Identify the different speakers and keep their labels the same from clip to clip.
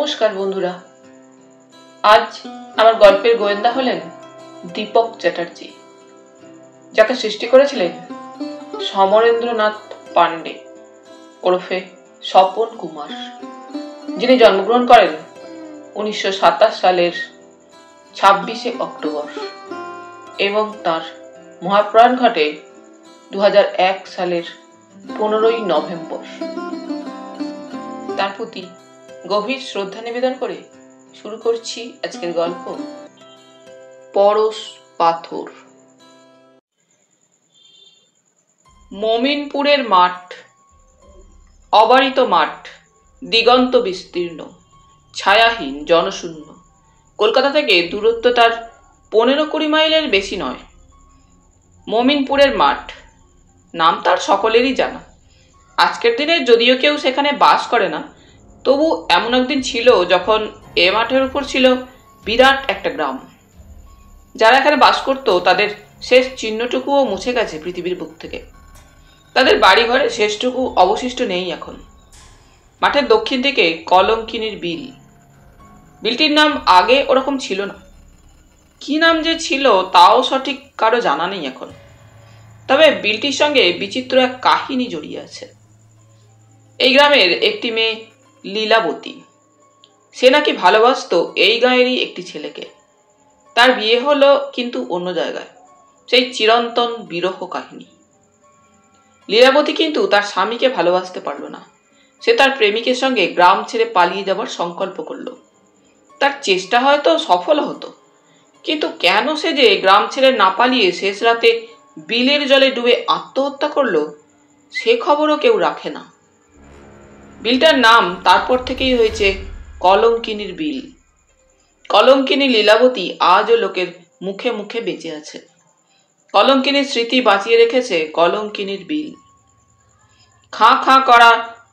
Speaker 1: নমস্কার বন্ধুরা। আজ আমার গল্পের গোয়েন্দা হলেন দীপক চ্যাটার্জি, যাকে সৃষ্টি করেছিলেন সমরেন্দ্রনাথ পান্ডে ওরফে স্বপন কুমার, যিনি জন্মগ্রহণ করেন 1927 সালের 26শে অক্টোবর এবং তার মহাপ্রয়াণ ঘটে 2001 সালের 15ই নভেম্বর। তার প্রতি গভীর শ্রদ্ধা নিবেদন করে শুরু করছি আজকের গল্প পরশ পাথর। মমিনপুরের মাঠ, অবারিত মাঠ, দিগন্ত বিস্তীর্ণ, ছায়াহীন, জনশূন্য। কলকাতা থেকে দূরত্ব তার 15-20 মাইলের বেশি নয়। মমিনপুরের মাঠ নাম তার সকলেরই জানা। আজকের দিনে যদিও কেউ সেখানে বাস করে না, তবু এমন একদিন ছিল যখন এ মাঠের উপর ছিল বিরাট একটা গ্রাম। যারা এখানে বাস করত তাদের শেষ চিহ্নটুকুও মুছে গেছে পৃথিবীর বুক থেকে। তাদের বাড়ি ঘরে শেষটুকু অবশিষ্ট নেই এখন। মাঠের দক্ষিণ দিকে কলঙ্কিনীর বিল। বিলটির নাম আগে ওরকম ছিল না। কি নাম যে ছিল তাও সঠিক কারো জানা নেই এখন। তবে বিলটির সঙ্গে বিচিত্র এক কাহিনী জড়িয়ে আছে। এই গ্রামের একটি মেয়ে লীলাবতী, সে নাকি ভালোবাসতো এই গাঁয়েরই একটি ছেলেকে। তার বিয়ে হলো কিন্তু অন্য জায়গায়, সেই চিরন্তন বিরহ কাহিনী। লীলাবতী কিন্তু তার স্বামীকে ভালোবাসতে পারল না। সে তার প্রেমিকের সঙ্গে গ্রাম ছেড়ে পালিয়ে যাবার সংকল্প করল। তার চেষ্টা হয়তো সফল হতো, কিন্তু কেন সে যে গ্রাম ছেড়ে না পালিয়ে শেষ রাতে বিলের জলে ডুবে আত্মহত্যা করল, সে খবরও কেউ রাখে না। বিলটার নাম তারপর থেকেই হয়েছে কলঙ্কিনীর বিল। কলঙ্কিনী লীলাবতী আজও লোকের মুখে মুখে বেঁচে আছে। কলঙ্কিনীর স্মৃতি বাঁচিয়ে রেখেছে কলঙ্কিনীর বিল। খাঁ খাঁ করা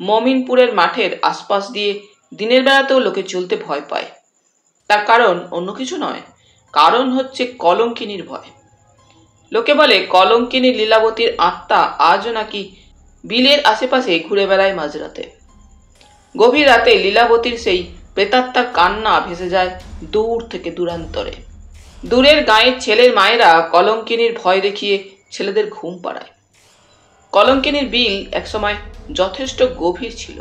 Speaker 1: মমিনপুরের মাঠের আশপাশ দিয়ে দিনের বেলাতেও লোকে চলতে ভয় পায়। তার কারণ অন্য কিছু নয়, কারণ হচ্ছে কলঙ্কিনীর ভয়। লোকে বলে কলঙ্কিনী লীলাবতীর আত্মা আজও নাকি বিলের আশেপাশে ঘুরে বেড়ায় মাঝরাতে। গভীর রাতে লীলাবতীর সেই প্রেতাত্মার কান্না ভেসে যায় দূর থেকে দূরান্তরে। দূরের গাঁয়ের ছেলের মায়েরা কলঙ্কিনীর ভয় দেখিয়ে ছেলেদের ঘুম পাড়ায়। কলঙ্কিনীর বিল একসময় যথেষ্ট গভীর ছিল।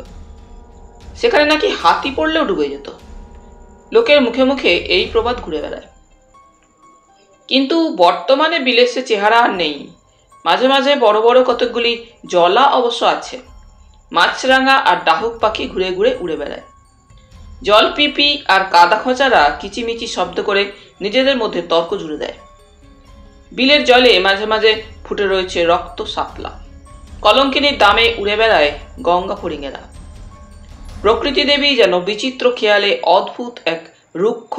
Speaker 1: সেখানে নাকি হাতি পড়লেও ডুবে যেত। লোকের মুখে মুখে এই প্রবাদ ঘুরে বেড়ায়। কিন্তু বর্তমানে বিলের সে চেহারা আর নেই। মাঝে মাঝে বড় বড় কতকগুলি জলা অবশ্য আছে। মাছরাঙা আর ডাহুক পাখি ঘুরে ঘুরে উড়ে বেড়ায়। জল পিপি আর কাদা খোঁচারা কিচিমিচি শব্দ করে নিজেদের মধ্যে তর্ক জুড়ে দেয়। বিলের জলে মাঝে মাঝে ফুটে রয়েছে রক্ত শাপলা। কলঙ্কিনীর দামে উড়ে বেড়ায় গঙ্গা ফড়িংয়েরা। প্রকৃতি দেবী যেন বিচিত্র খেয়ালে অদ্ভুত এক রুক্ষ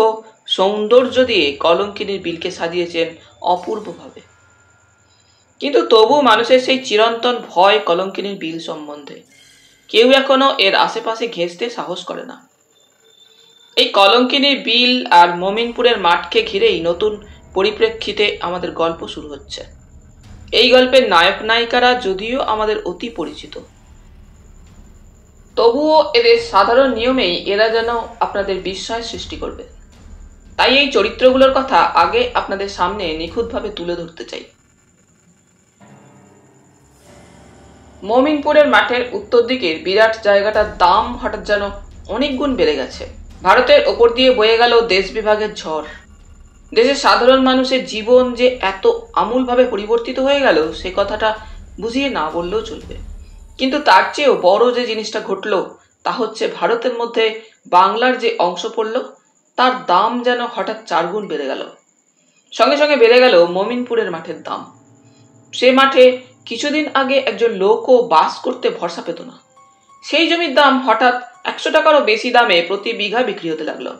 Speaker 1: সৌন্দর্য দিয়ে কলঙ্কিনীর বিলকে সাজিয়েছেন অপূর্বভাবে। কিন্তু তবু মানুষের সেই চিরন্তন ভয় কলঙ্কিনীর বিল সম্বন্ধে। কেউ এখনো এর আশেপাশে ঘেঁষতে সাহস করে না। এই কলঙ্কিনীর বিল আর মমিনপুরের মাঠকে ঘিরেই নতুন পরিপ্রেক্ষিতে আমাদের গল্প শুরু হচ্ছে। এই গল্পের নায়ক নায়িকারা যদিও আমাদের অতি পরিচিত, তবুও এদের সাধারণ নিয়মেই এরা যেন আপনাদের বিস্ময় সৃষ্টি করবে। তাই এই চরিত্রগুলোর কথা আগে আপনাদের সামনে নিখুঁতভাবে তুলে ধরতে চাই। মমিনপুরের মাঠের উত্তর দিকের বিরাট জায়গাটার দাম হঠাৎ যেন অনেক গুণ বেড়ে গেছে। ভারতের ওপর দিয়ে বয়ে গেল দেশ বিভাগের ঝড়। দেশের সাধারণ মানুষের জীবন যে এত আমূলভাবে পরিবর্তিত হয়ে গেল সে কথাটা বুঝিয়ে না বললেও চলবে। কিন্তু তার চেয়েও বড় যে জিনিসটা ঘটল তা হচ্ছে ভারতের মধ্যে বাংলার যে অংশ পড়ল তার দাম যেন হঠাৎ 4 গুণ বেড়ে গেল। সঙ্গে সঙ্গে বেড়ে গেল মমিনপুরের মাঠের দাম। সে মাঠে কিছুদিন আগে একজন লোকও বাস করতে ভরসা পেত না। সেই জমির দাম হঠাৎ 100 টাকারও বেশি দামে প্রতি বিঘা বিক্রি হতে লাগলো।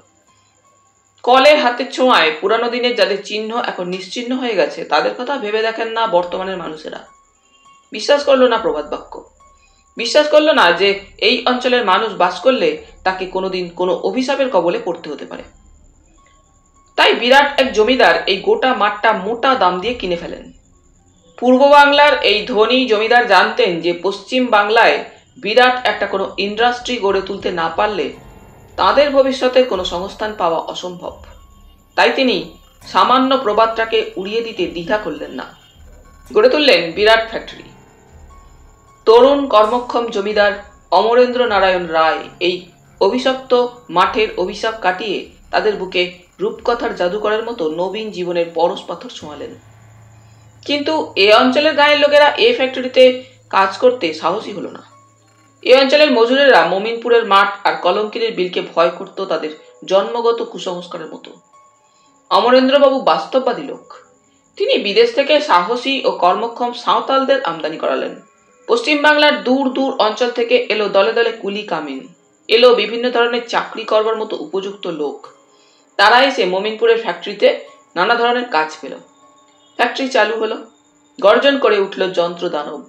Speaker 1: কলের হাতের ছোঁয়ায় পুরানো দিনের যাদের চিহ্ন এখন নিশ্চিহ্ন হয়ে গেছে তাদের কথা ভেবে দেখেন না বর্তমানের মানুষেরা। বিশ্বাস করলো না প্রবাদ বাক্য। বিশ্বাস করলো না যে এই অঞ্চলের মানুষ বাস করলে তাকে কোনোদিন কোনো অভিশাপের কবলে পড়তে হতে পারে। তাই বিরাট এক জমিদার এই গোটা মাঠটা মোটা দাম দিয়ে কিনে ফেলেন। পূর্ব বাংলার এই ধনী জমিদার জানতেন যে পশ্চিম বাংলায় বিরাট একটা কোনো ইন্ডাস্ট্রি গড়ে তুলতে না পারলে তাদের ভবিষ্যতের কোনো সংস্থান পাওয়া অসম্ভব। তাই তিনি সামান্য প্রবাদটাকে উড়িয়ে দিতে দ্বিধা করলেন না। গড়ে তুললেন বিরাট ফ্যাক্টরি। তরুণ কর্মক্ষম জমিদার অমরেন্দ্র নারায়ণ রায় এই অভিশপ্ত মাঠের অভিশাপ কাটিয়ে তাদের বুকে রূপকথার জাদুকরের মতো নবীন জীবনের পরশ পাথর ছোঁয়ালেন। কিন্তু এ অঞ্চলের গায়ের লোকেরা এ ফ্যাক্টরিতে কাজ করতে সাহসী হলো না। এ অঞ্চলের মজুরেরা মমিনপুরের মাঠ আর কলঙ্কিনীর বিলকে ভয় করত তাদের জন্মগত কুসংস্কারের মতো। অমরেন্দ্রবাবু বাস্তববাদী লোক। তিনি বিদেশ থেকে সাহসী ও কর্মক্ষম সাঁওতালদের আমদানি করালেন। পশ্চিমবাংলার দূর দূর অঞ্চল থেকে এলো দলে দলে কুলি কামিন, এলো বিভিন্ন ধরনের চাকরি করবার মতো উপযুক্ত লোক। তারা এসে মমিনপুরের ফ্যাক্টরিতে নানা ধরনের কাজ পেল। ফ্যাক্টরি চালু হলো, গর্জন করে উঠল যন্ত্র দানব।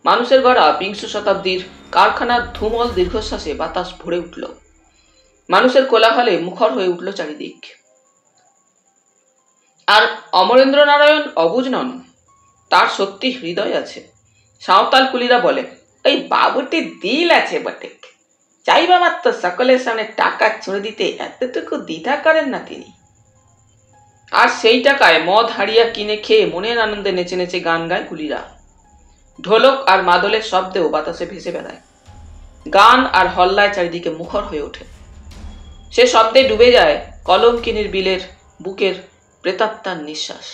Speaker 1: মানুষের গড়া বিংশ শতাব্দীর কারখানার ধুমল দীর্ঘশ্বাসে বাতাস ভরে উঠল। মানুষের কোলাহলে মুখর হয়ে উঠল চারিদিক। আর অমরেন্দ্র নারায়ণ অবুঝ নন, তার সত্যি হৃদয় আছে। সাঁওতাল কুলিরা বলে, ওই বাবুটি দিল আছে বটে, চাইবা মাত্র সকলের সামনে টাকা ছুঁড়ে দিতে এতটুকু দ্বিধা করেন না তিনি। আর সেই টাকায় মদ হাড়িয়া কিনে খেয়ে মনের আনন্দে নেচে নেচে গান গায় কুলিরা। ঢোলক আর মাদলের শব্দেও বাতাসে ভেসে বেড়ায়। গান আর হল্লায় চারিদিকে মুখর হয়ে ওঠে। সে শব্দে ডুবে যায় কলঙ্কিনীর বিলের বুকের প্রেতাত্মার নিঃশ্বাস।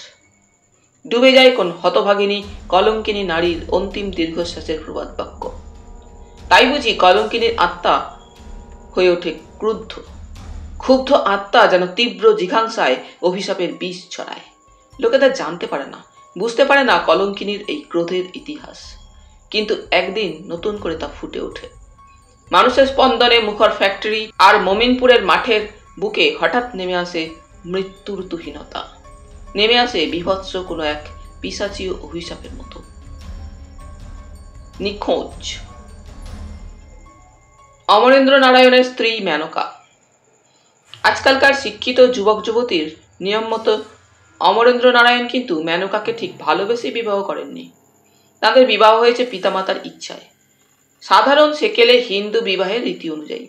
Speaker 1: ডুবে যায় কোন হতভাগিনী কলঙ্কিনী নারীর অন্তিম দীর্ঘশ্বাসের প্রবাদ বাক্য। তাই বুঝি কলঙ্কিনীর আত্মা হয়ে ওঠে ক্রুদ্ধ। ক্ষুব্ধ আত্মা যেন তীব্র জিঘাংসায় অভিশাপের বিষ ছড়ায়। লোকেরা জানতে পারে না, বুঝতে পারে না কলঙ্কিনীর এই ক্রোধের ইতিহাস। কিন্তু একদিন নতুন করে তা ফুটে ওঠে। মানুষের স্পন্দনে মুখর ফ্যাক্টরি আর মমিনপুরের মাঠের বুকে হঠাৎ নেমে আসে মৃত্যুর তুহিনতা, নেমে আসে বিভৎস কোনো এক পিশাচীয় অভিশাপের মতো। নিখোঁজ। অমরেন্দ্র নারায়ণের স্ত্রী মেনকা। আজকালকার শিক্ষিত যুবক যুবতীর নিয়ম মতো অমরেন্দ্র নারায়ণ কিন্তু মেনকাকে ঠিক ভালোবেসে বিবাহ করেননি। তাদের বিবাহ হয়েছে পিতামাতার ইচ্ছায়, সাধারণ সেকেলে হিন্দু বিবাহের রীতি অনুযায়ী।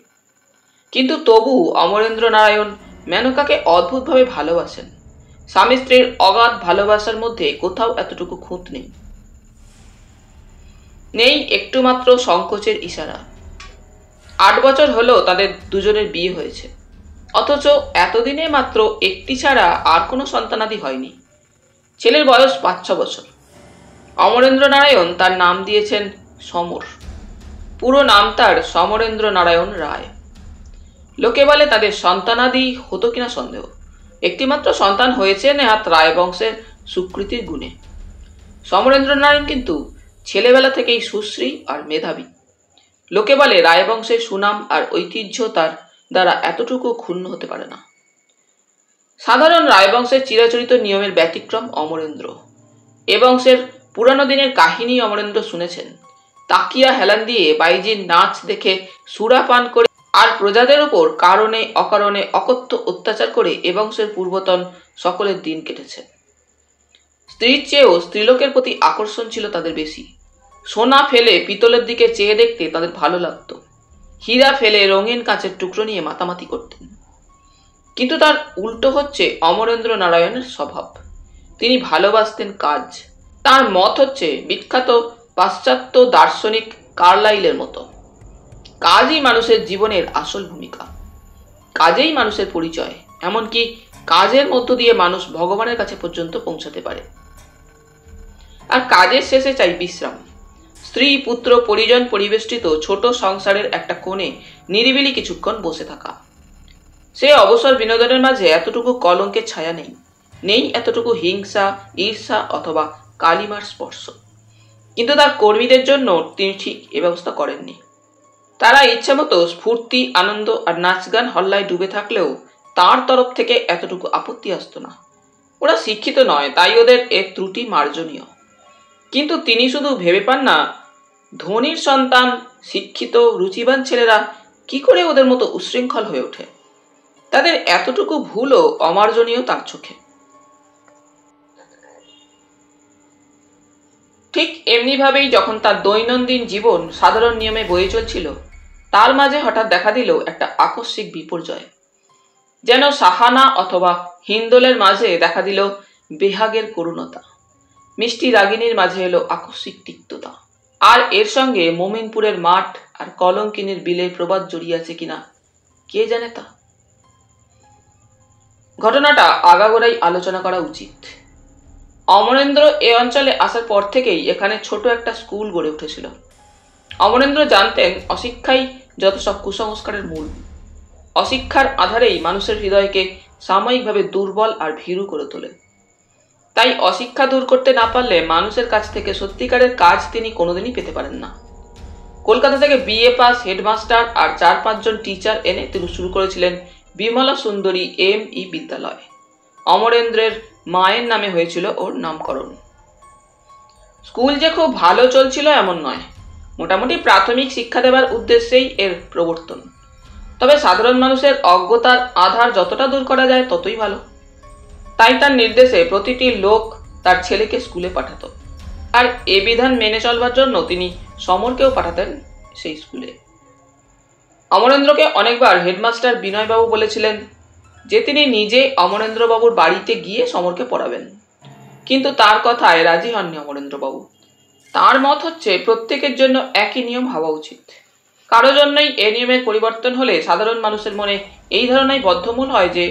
Speaker 1: কিন্তু তবু অমরেন্দ্র নারায়ণ মেনকাকে অদ্ভুতভাবে ভালোবাসেন। স্বামী স্ত্রীর অগাধ ভালোবাসার মধ্যে কোথাও এতটুকু খুঁত নেই, নেই একটু মাত্র সংকোচের ইশারা। 8 বছর হলো তাদের দুজনের বিয়ে হয়েছে, অথচ এতদিনে মাত্র একটি ছাড়া আর কোনো সন্তানাদি হয়নি। ছেলের বয়স 5-6 বছর। অমরেন্দ্র নারায়ণ তার নাম দিয়েছেন সমর। পুরো নাম তার সমরেন্দ্র নারায়ণ রায়। লোকে বলে তাদের সন্তানাদি হতো কিনা সন্দেহ। একটিমাত্র সন্তান হয়েছে নেহাত রায় বংশের সুকৃতির গুণে। সমরেন্দ্র নারায়ণ কিন্তু ছেলেবেলা থেকেই সুশ্রী আর মেধাবী। লোকে বলে রায়বংশের সুনাম আর ঐতিহ্য তার দ্বারা এতটুকু ক্ষুণ্ণ হতে পারে না। সাধারণ রায়বংশের চিরাচরিত নিয়মের ব্যতিক্রম অমরেন্দ্র। এ বংশের পুরানো দিনের কাহিনী অমরেন্দ্র শুনেছেন। তাকিয়া হেলান দিয়ে বাইজির নাচ দেখে সুরা পান করে আর প্রজাদের ওপর কারণে অকারণে অকথ্য অত্যাচার করে এ বংশের পূর্বতন সকলের দিন কেটেছে। স্ত্রীর চেয়েও স্ত্রীলোকের প্রতি আকর্ষণ ছিল তাদের বেশি। সোনা ফেলে পিতলের দিকে চেয়ে দেখতে তাদের ভালো লাগত। হীরা ফেলে রঙিন কাঁচের টুকরো নিয়ে মাতামাতি করতেন। কিন্তু তার উল্টো হচ্ছে অমরেন্দ্র নারায়ণের স্বভাব। তিনি ভালোবাসতেন কাজ। তার মত হচ্ছে বিখ্যাত পাশ্চাত্য দার্শনিক কার্লাইলের মতো, কাজই মানুষের জীবনের আসল ভূমিকা, কাজেই মানুষের পরিচয়, এমনকি কাজের মধ্য দিয়ে মানুষ ভগবানের কাছে পর্যন্ত পৌঁছাতে পারে। আর কাজের শেষে চাই বিশ্রাম। স্ত্রী পুত্র পরিজন পরিবেষ্টিত ছোট সংসারের একটা কোণে নিরিবিলি কিছুক্ষণ বসে থাকা। সে অবসর বিনোদনের মাঝে এতটুকু কলঙ্কের ছায়া নেই, নেই এতটুকু হিংসা, ঈর্ষা অথবা কালিমার স্পর্শ। কিন্তু তার কর্মীদের জন্য তিনি ঠিক এ ব্যবস্থা করেননি। তারা ইচ্ছামতো স্ফূর্তি, আনন্দ আর নাচ গান হল্লায় ডুবে থাকলেও তার তরফ থেকে এতটুকু আপত্তি আসতো না। ওরা শিক্ষিত নয়, তাই ওদের এর ত্রুটি মার্জনীয়। কিন্তু তিনি শুধু ভেবে পান না ধনীর সন্তান, শিক্ষিত রুচিবান ছেলেরা কি করে ওদের মতো উশৃঙ্খল হয়ে ওঠে। তাদের এতটুকু ভুলও অমার্জনীয় তার চোখে। ঠিক এমনিভাবেই যখন তার দৈনন্দিন জীবন সাধারণ নিয়মে বয়ে চলছিল, তার মাঝে হঠাৎ দেখা দিল একটা আকস্মিক বিপর্যয়। যেন সাহানা অথবা হিন্দোলের মাঝে দেখা দিল বেহাগের করুণতা, মিষ্টি রাগিনীর মাঝে এলো আকস্মিক তিক্ততা। আর এর সঙ্গে মোমিনপুরের মাঠ আর কলঙ্কিনীর বিলের প্রবাদ জড়িয়ে আছে কিনা কে জানে তা। ঘটনাটা আগাগোড়াই আলোচনা করা উচিত। অমরেন্দ্র এ অঞ্চলে আসার পর থেকেই এখানে ছোট একটা স্কুল গড়ে উঠেছিল। অমরেন্দ্র জানতেন অশিক্ষাই যত সব কুসংস্কারের মূল। অশিক্ষার আধারেই মানুষের হৃদয়কে সাময়িকভাবে দুর্বল আর ভীরু করে তোলে। তাই অশিক্ষা দূর করতে না পারলে মানুষের কাছ থেকে সত্যিকারের কাজ তিনি কোনোদিনই পেতে পারেন না। কলকাতা থেকে বিএ পাস হেডমাস্টার আর 4-5 জন টিচার এনে তিনি শুরু করেছিলেন বিমলা সুন্দরী ME বিদ্যালয়। অমরেন্দ্রের মায়ের নামে হয়েছিল ওর নামকরণ। স্কুল যে খুব ভালো চলছিল এমন নয়, মোটামুটি প্রাথমিক শিক্ষা দেওয়ার উদ্দেশ্যেই এর প্রবর্তন। তবে সাধারণ মানুষের অজ্ঞতার আধার যতটা দূর করা যায় ততই ভালো। তাই তার নির্দেশে প্রতিটি লোক তার ছেলেকে স্কুলে পাঠাত। আর এ বিধান মেনে চলবার জন্য তিনি সমরকেও পাঠাতেন সেই স্কুলে। অমরেন্দ্রকে অনেকবার হেডমাস্টার বিনয়বাবু বলেছিলেন যে তিনি নিজে অমরেন্দ্রবাবুর বাড়িতে গিয়ে সমরকে পড়াবেন, কিন্তু তার কথায় রাজি হননি অমরেন্দ্রবাবু। তার মত হচ্ছে প্রত্যেকের জন্য একই নিয়ম হওয়া উচিত। কারো জন্যই এ নিয়মের পরিবর্তন হলে সাধারণ মানুষের মনে এই ধারণাই বদ্ধমূল হয় যে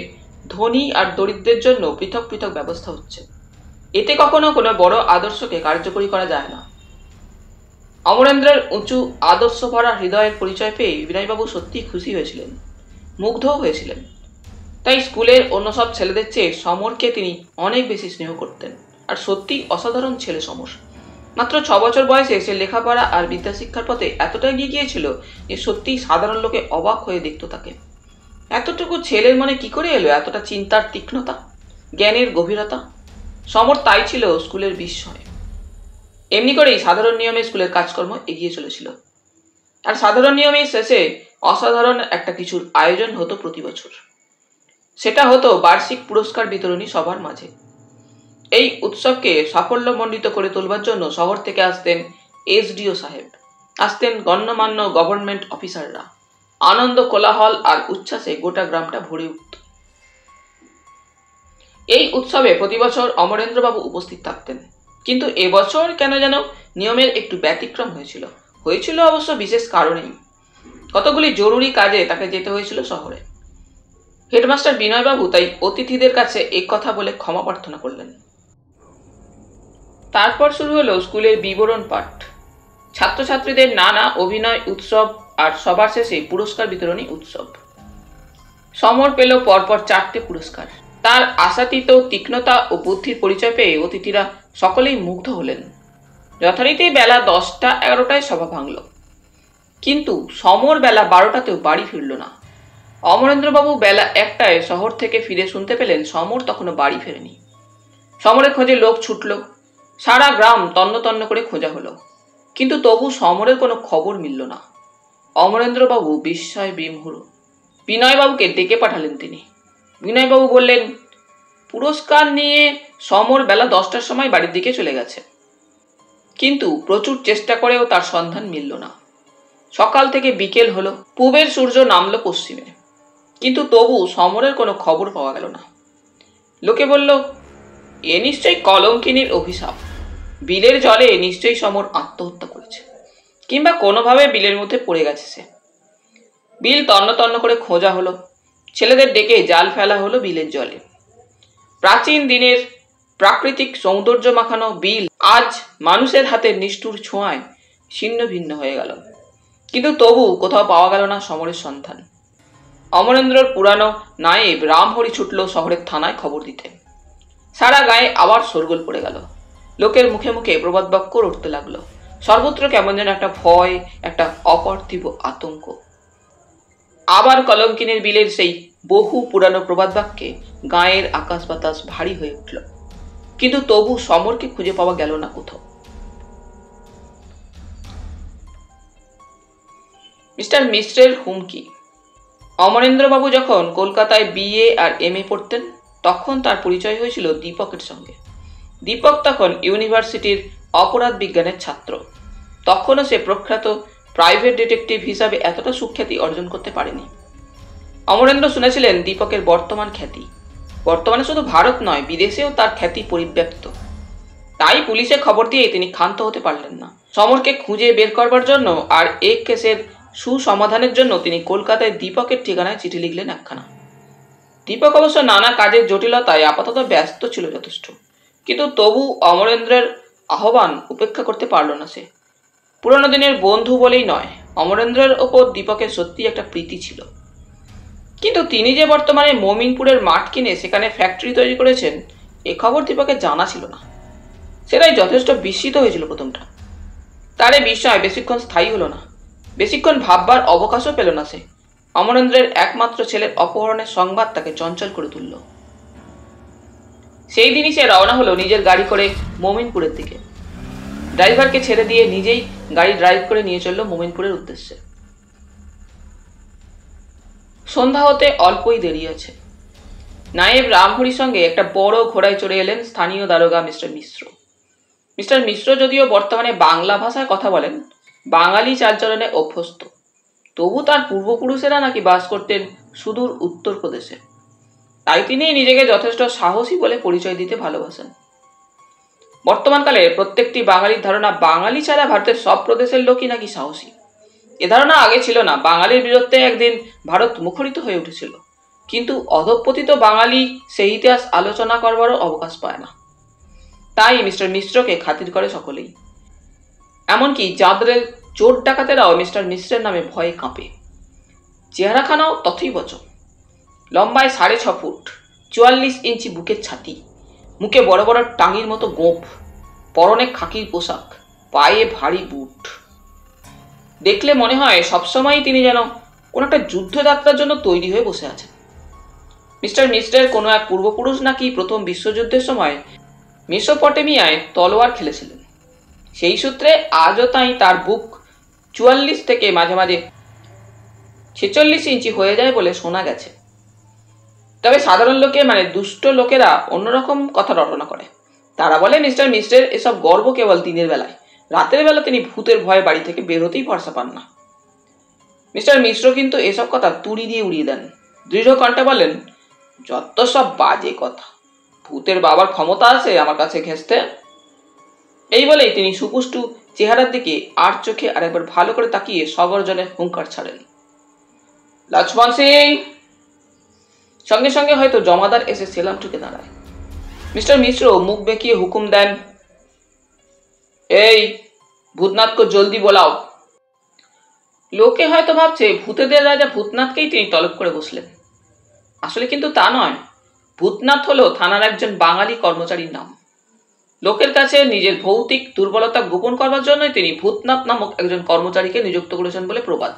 Speaker 1: ধনী আর দরিদ্রের জন্য পৃথক পৃথক ব্যবস্থা হচ্ছে। এতে কখনো কোনো বড় আদর্শকে কার্যকরী করা যায় না। অমরেন্দ্রের উঁচু আদর্শ ভরা হৃদয়ের পরিচয় পেয়ে বিনয়বাবু সত্যিই খুশি হয়েছিলেন, মুগ্ধও হয়েছিলেন। তাই স্কুলের অন্য সব ছেলেদের চেয়ে সমরকে তিনি অনেক বেশি স্নেহ করতেন। আর সত্যি অসাধারণ ছেলে সমর। মাত্র 6 বছর বয়সে সে লেখাপড়া আর বিদ্যাশিক্ষার পথে এতটা এগিয়ে গিয়েছিল যে সত্যিই সাধারণ লোকে অবাক হয়ে দেখত তাকে। এতটুকু ছেলের মনে কি করে এলো এতটা চিন্তার তীক্ষ্ণতা, জ্ঞানের গভীরতা? সমর তাই ছিল স্কুলের বিস্ময়। এমনি করেই সাধারণ নিয়মে স্কুলের কাজকর্ম এগিয়ে চলেছিল। আর সাধারণ নিয়মেই শেষে অসাধারণ একটা কিছুর আয়োজন হতো প্রতি বছর। সেটা হতো বার্ষিক পুরস্কার বিতরণী সবার মাঝে। এই উৎসবকে সাফল্যমণ্ডিত করে তোলবার জন্য শহর থেকে আসতেন SDO সাহেব, আসতেন গণ্যমান্য গভর্নমেন্ট অফিসাররা। আনন্দ, কোলাহল আর উচ্ছ্বাসে গোটা গ্রামটা ভরে উঠত। এই উৎসবে প্রতি বছর অমরেন্দ্রবাবু উপস্থিত থাকতেন, কিন্তু এবছর কেন যেন নিয়মের একটু ব্যতিক্রম হয়েছিল অবশ্য বিশেষ কারণেই। কতগুলি জরুরি কাজে তাকে যেতে হয়েছিল শহরে। হেডমাস্টার বিনয়বাবু তাই অতিথিদের কাছে এই কথা বলে ক্ষমা প্রার্থনা করলেন। তারপর শুরু হলো স্কুলের বিবরণ পাঠ, ছাত্রছাত্রীদের নানা অভিনয় উৎসব আর সবার শেষে পুরস্কার বিতরণী উৎসব। সমর পেল পরপর 4টে পুরস্কার। তার আশাতীত তীক্ষ্ণতা ও বুদ্ধির পরিচয় পেয়ে অতিথিরা সকলেই মুগ্ধ হলেন। যথারীতি বেলা 10টা-11টায় সভা ভাঙল, কিন্তু সমর বেলা 12টাতেও বাড়ি ফিরল না। অমরেন্দ্রবাবু বেলা 1টায় শহর থেকে ফিরে শুনতে পেলেন সমর তখনও বাড়ি ফেরেনি। সমরের খোঁজে লোক ছুটল, সারা গ্রাম তন্ন তন্ন করে খোঁজা হলো, কিন্তু তবু সমরের কোনো খবর মিলল না। অমরেন্দ্রবাবু বিস্ময় বিমূঢ়। বিনয়বাবুকে ডেকে পাঠালেন তিনি। বিনয়বাবু বললেন, পুরস্কার নিয়ে সমর বেলা 10টার সময় বাড়ির দিকে চলে গেছে, কিন্তু প্রচুর চেষ্টা করেও তার সন্ধান মিলল না। সকাল থেকে বিকেল হলো, পূবের সূর্য নামলো পশ্চিমে, কিন্তু তবু সমরের কোনো খবর পাওয়া গেল না। লোকে বলল, এ নিশ্চয়ই কলঙ্কিনীর অভিশাপ। বিলের জলে নিশ্চয়ই সমর আত্মহত্যা করেছে, কিংবা কোনোভাবে বিলের মধ্যে পড়ে গেছে সে। বিল তন্ন তন্ন করে খোঁজা হলো, ছেলেদের ডেকে জাল ফেলা হলো বিলের জলে। প্রাচীন দিনের প্রাকৃতিক সৌন্দর্য মাখানো বিল আজ মানুষের হাতের নিষ্ঠুর ছোঁয়ায় ছিন্ন ভিন্ন হয়ে গেল, কিন্তু তবু কোথাও পাওয়া গেল না সমরের সন্ধান। অমরেন্দ্রর পুরানো নায়েব রামহরি ছুটল শহরের থানায় খবর দিতে। সারা গায়ে আবার শোরগোল পড়ে গেল। লোকের মুখে মুখে প্রবাদ বাক্য উঠতে লাগলো। সর্বত্র কেমন যেন একটা ভয়, একটা অপার্থিব আতঙ্ক। আবার কলঙ্কিনীর বিলের সেই বহু পুরানো প্রবাদ বাক্যে গায়ের আকাশ বাতাস ভারী হয়ে উঠল, কিন্তু তবু সমরকে খুঁজে পাওয়া গেল না কোথাও। মিস্টার মিশ্রের হুমকি। অমরেন্দ্রবাবু যখন কলকাতায় BA আর MA পড়তেন, তখন তার পরিচয় হয়েছিল দীপকের সঙ্গে। দীপক তখন ইউনিভার্সিটির অপরাধ বিজ্ঞানের ছাত্র। তখনও সে প্রখ্যাত প্রাইভেট ডিটেকটিভ হিসাবে এতটা সুখ্যাতি অর্জন করতে পারেনি। অমরেন্দ্র শুনেছিলেন দীপকের বর্তমান খ্যাতি, বর্তমানে শুধু ভারত নয় বিদেশেও তার খ্যাতি পরিব্যাপ্ত। তাই পুলিশে খবর দিয়ে তিনি ক্ষান্ত হতে পারলেন না। সমরকে খুঁজে বের করবার জন্য আর এক কেসের সুসমাধানের জন্য তিনি কলকাতায় দীপকের ঠিকানায় চিঠি লিখলেন একখানা। দীপক অবশ্য নানা কাজের জটিলতায় আপাতত ব্যস্ত ছিল যথেষ্ট, কিন্তু তবু অমরেন্দ্রের আহ্বান উপেক্ষা করতে পারল না সে। পুরনো দিনের বন্ধু বলেই নয়, অমরেন্দ্রের ওপর দীপকের সত্যি একটা প্রীতি ছিল। কিন্তু তিনি যে বর্তমানে মমিনপুরের মাঠ কিনে সেখানে ফ্যাক্টরি তৈরি করেছেন এ খবর দীপকের জানা ছিল না। সেটাই যথেষ্ট বিস্মিত হয়েছিল প্রথমটা। তার এই বিস্ময় বেশিক্ষণ স্থায়ী হলো না, বেশিক্ষণ ভাববার অবকাশও পেল না সে। অমরেন্দ্রের একমাত্র ছেলের অপহরণের সংবাদ তাকে চঞ্চল করে তুলল। সেই দিনই সে রওনা হলো নিজের গাড়ি করে মোমিনপুরের দিকে। ড্রাইভারকে ছেড়ে দিয়ে নিজেই গাড়ি ড্রাইভ করে নিয়ে চলল মোমিনপুরের উদ্দেশ্যে। সন্ধ্যা হতে অল্পই দেরি আছে। নায়েব রামহরির সঙ্গে একটা বড় ঘোড়ায় চড়ে এলেন স্থানীয় দারোগা মিস্টার মিশ্র। মিস্টার মিশ্র যদিও বর্তমানে বাংলা ভাষায় কথা বলেন, বাঙালি চালচলনে অভ্যস্ত, তবু তার পূর্বপুরুষেরা নাকি বাস করতেন সুদূর উত্তরপ্রদেশে। তাই তিনি নিজেকে যথেষ্ট সাহসী বলে পরিচয় দিতে ভালোবাসেন। বর্তমানকালে প্রত্যেকটি বাঙালির ধারণা বাঙালি ছাড়া ভারতের সব প্রদেশের লোকই নাকি সাহসী। এ ধারণা আগে ছিল না। বাঙালির বিরুদ্ধে একদিন ভারত মুখরিত হয়ে উঠেছিল, কিন্তু অধঃপতিত বাঙালি সেই ইতিহাস আলোচনা করবারও অবকাশ পায় না। তাই মিস্টার মিশ্রকে খাতির করে সকলেই, এমনকি চাঁদরের চোর ডাকাতেরাও মিস্টার মিশ্রের নামে ভয়ে কাঁপে। চেহারাখানাও তথৈবচ। লম্বায় 6.5 ফুট, 44 ইঞ্চি বুকের ছাতি, মুখে বড় বড় টাঙির মতো গোঁফ, পরনে খাকির পোশাক, পায়ে ভারী বুট। দেখলে মনে হয় সবসময় তিনি যেন কোনো একটা যুদ্ধযাত্রার জন্য তৈরি হয়ে বসে আছেন। মিস্টার মিশ্রের কোনো এক পূর্বপুরুষ নাকি প্রথম বিশ্বযুদ্ধের সময় মেসোপটেমিয়ায় তলোয়ার খেলেছিলেন। সেই সূত্রে আজও তাই তার বুক 44 থেকে মাঝে মাঝে 46 ইঞ্চি হয়ে যায় বলে শোনা গেছে। তবে সাধারণ লোকে মানে দুষ্ট লোকেরা অন্যরকম কথা রটনা করে। তারা বলে মিস্টার মিশ্রের এসব গর্ব কেবল দিনের বেলায়, রাতের বেলা তিনি ভূতের ভয়ে বাড়ি থেকে বেরোতেই ভরসা পান না। মিস্টার মিশ্র কিন্তু এসব কথা তুড়ি দিয়ে উড়িয়ে দেন। দৃঢ় কণ্ঠে বলেন, যত সব বাজে কথা, ভূতের বাবার ক্ষমতা আছে আমার কাছে ঘেঁষতে। এই বলেই তিনি সুপুষ্টু চেহারার দিকে আর চোখে আরেকবার ভালো করে তাকিয়ে সগর্জনে হুঙ্কার ছাড়েন, লক্ষ্মণ সিং। সঙ্গে সঙ্গে হয়তো জমাদার এসে সেলাম ঠুকে দাঁড়ায়। মিস্টার মিশ্র মুখ বেঁকিয়ে হুকুম দেন, এই ভূতনাথকে জলদি বোলাও। লোকে হয়তো ভাবছে ভূতেদের রাজা ভূতনাথকেই তিনি তলব করে বসলেন। আসলে কিন্তু তা নয়। ভূতনাথ হলো থানার একজন বাঙালি কর্মচারীর নাম। লোকের কাছে নিজের ভৌতিক দুর্বলতা গোপন করবার জন্যই তিনি ভূতনাথ নামক একজন কর্মচারীকে নিযুক্ত করেছেন বলে প্রবাদ।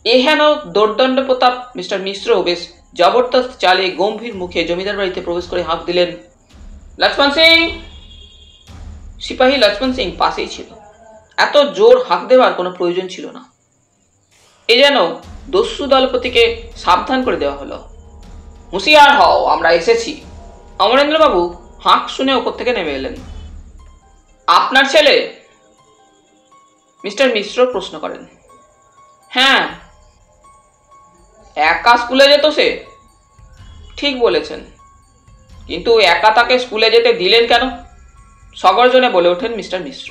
Speaker 1: এহেন দোর্দণ্ড প্রতাপ মিস্টার মিশ্র বেশ জবরদস্ত চালে গম্ভীর মুখে জমিদার বাড়িতে প্রবেশ করে হাঁক দিলেন, লক্ষ্মণ সিং। সিপাহী লক্ষ্মণ সিং পাশেই ছিল। এত জোর হাঁক দেওয়ার কোনো প্রয়োজন ছিল না। এ যেন দস্যু দলপতিকে সাবধান করে দেওয়া হলো। হুঁশিয়ার হও, আমরা এসেছি। অমরেন্দ্রবাবু হাঁক শুনে ওপর থেকে নেমে এলেন। আপনার ছেলে? মিস্টার মিশ্র প্রশ্ন করেন। হ্যাঁ। একা স্কুলে যেত সে? ঠিক বলেছেন, কিন্তু একা তাকে স্কুলে যেতে দিলেন কেন? সগর্জনে বলে ওঠেন মিস্টার মিশ্র।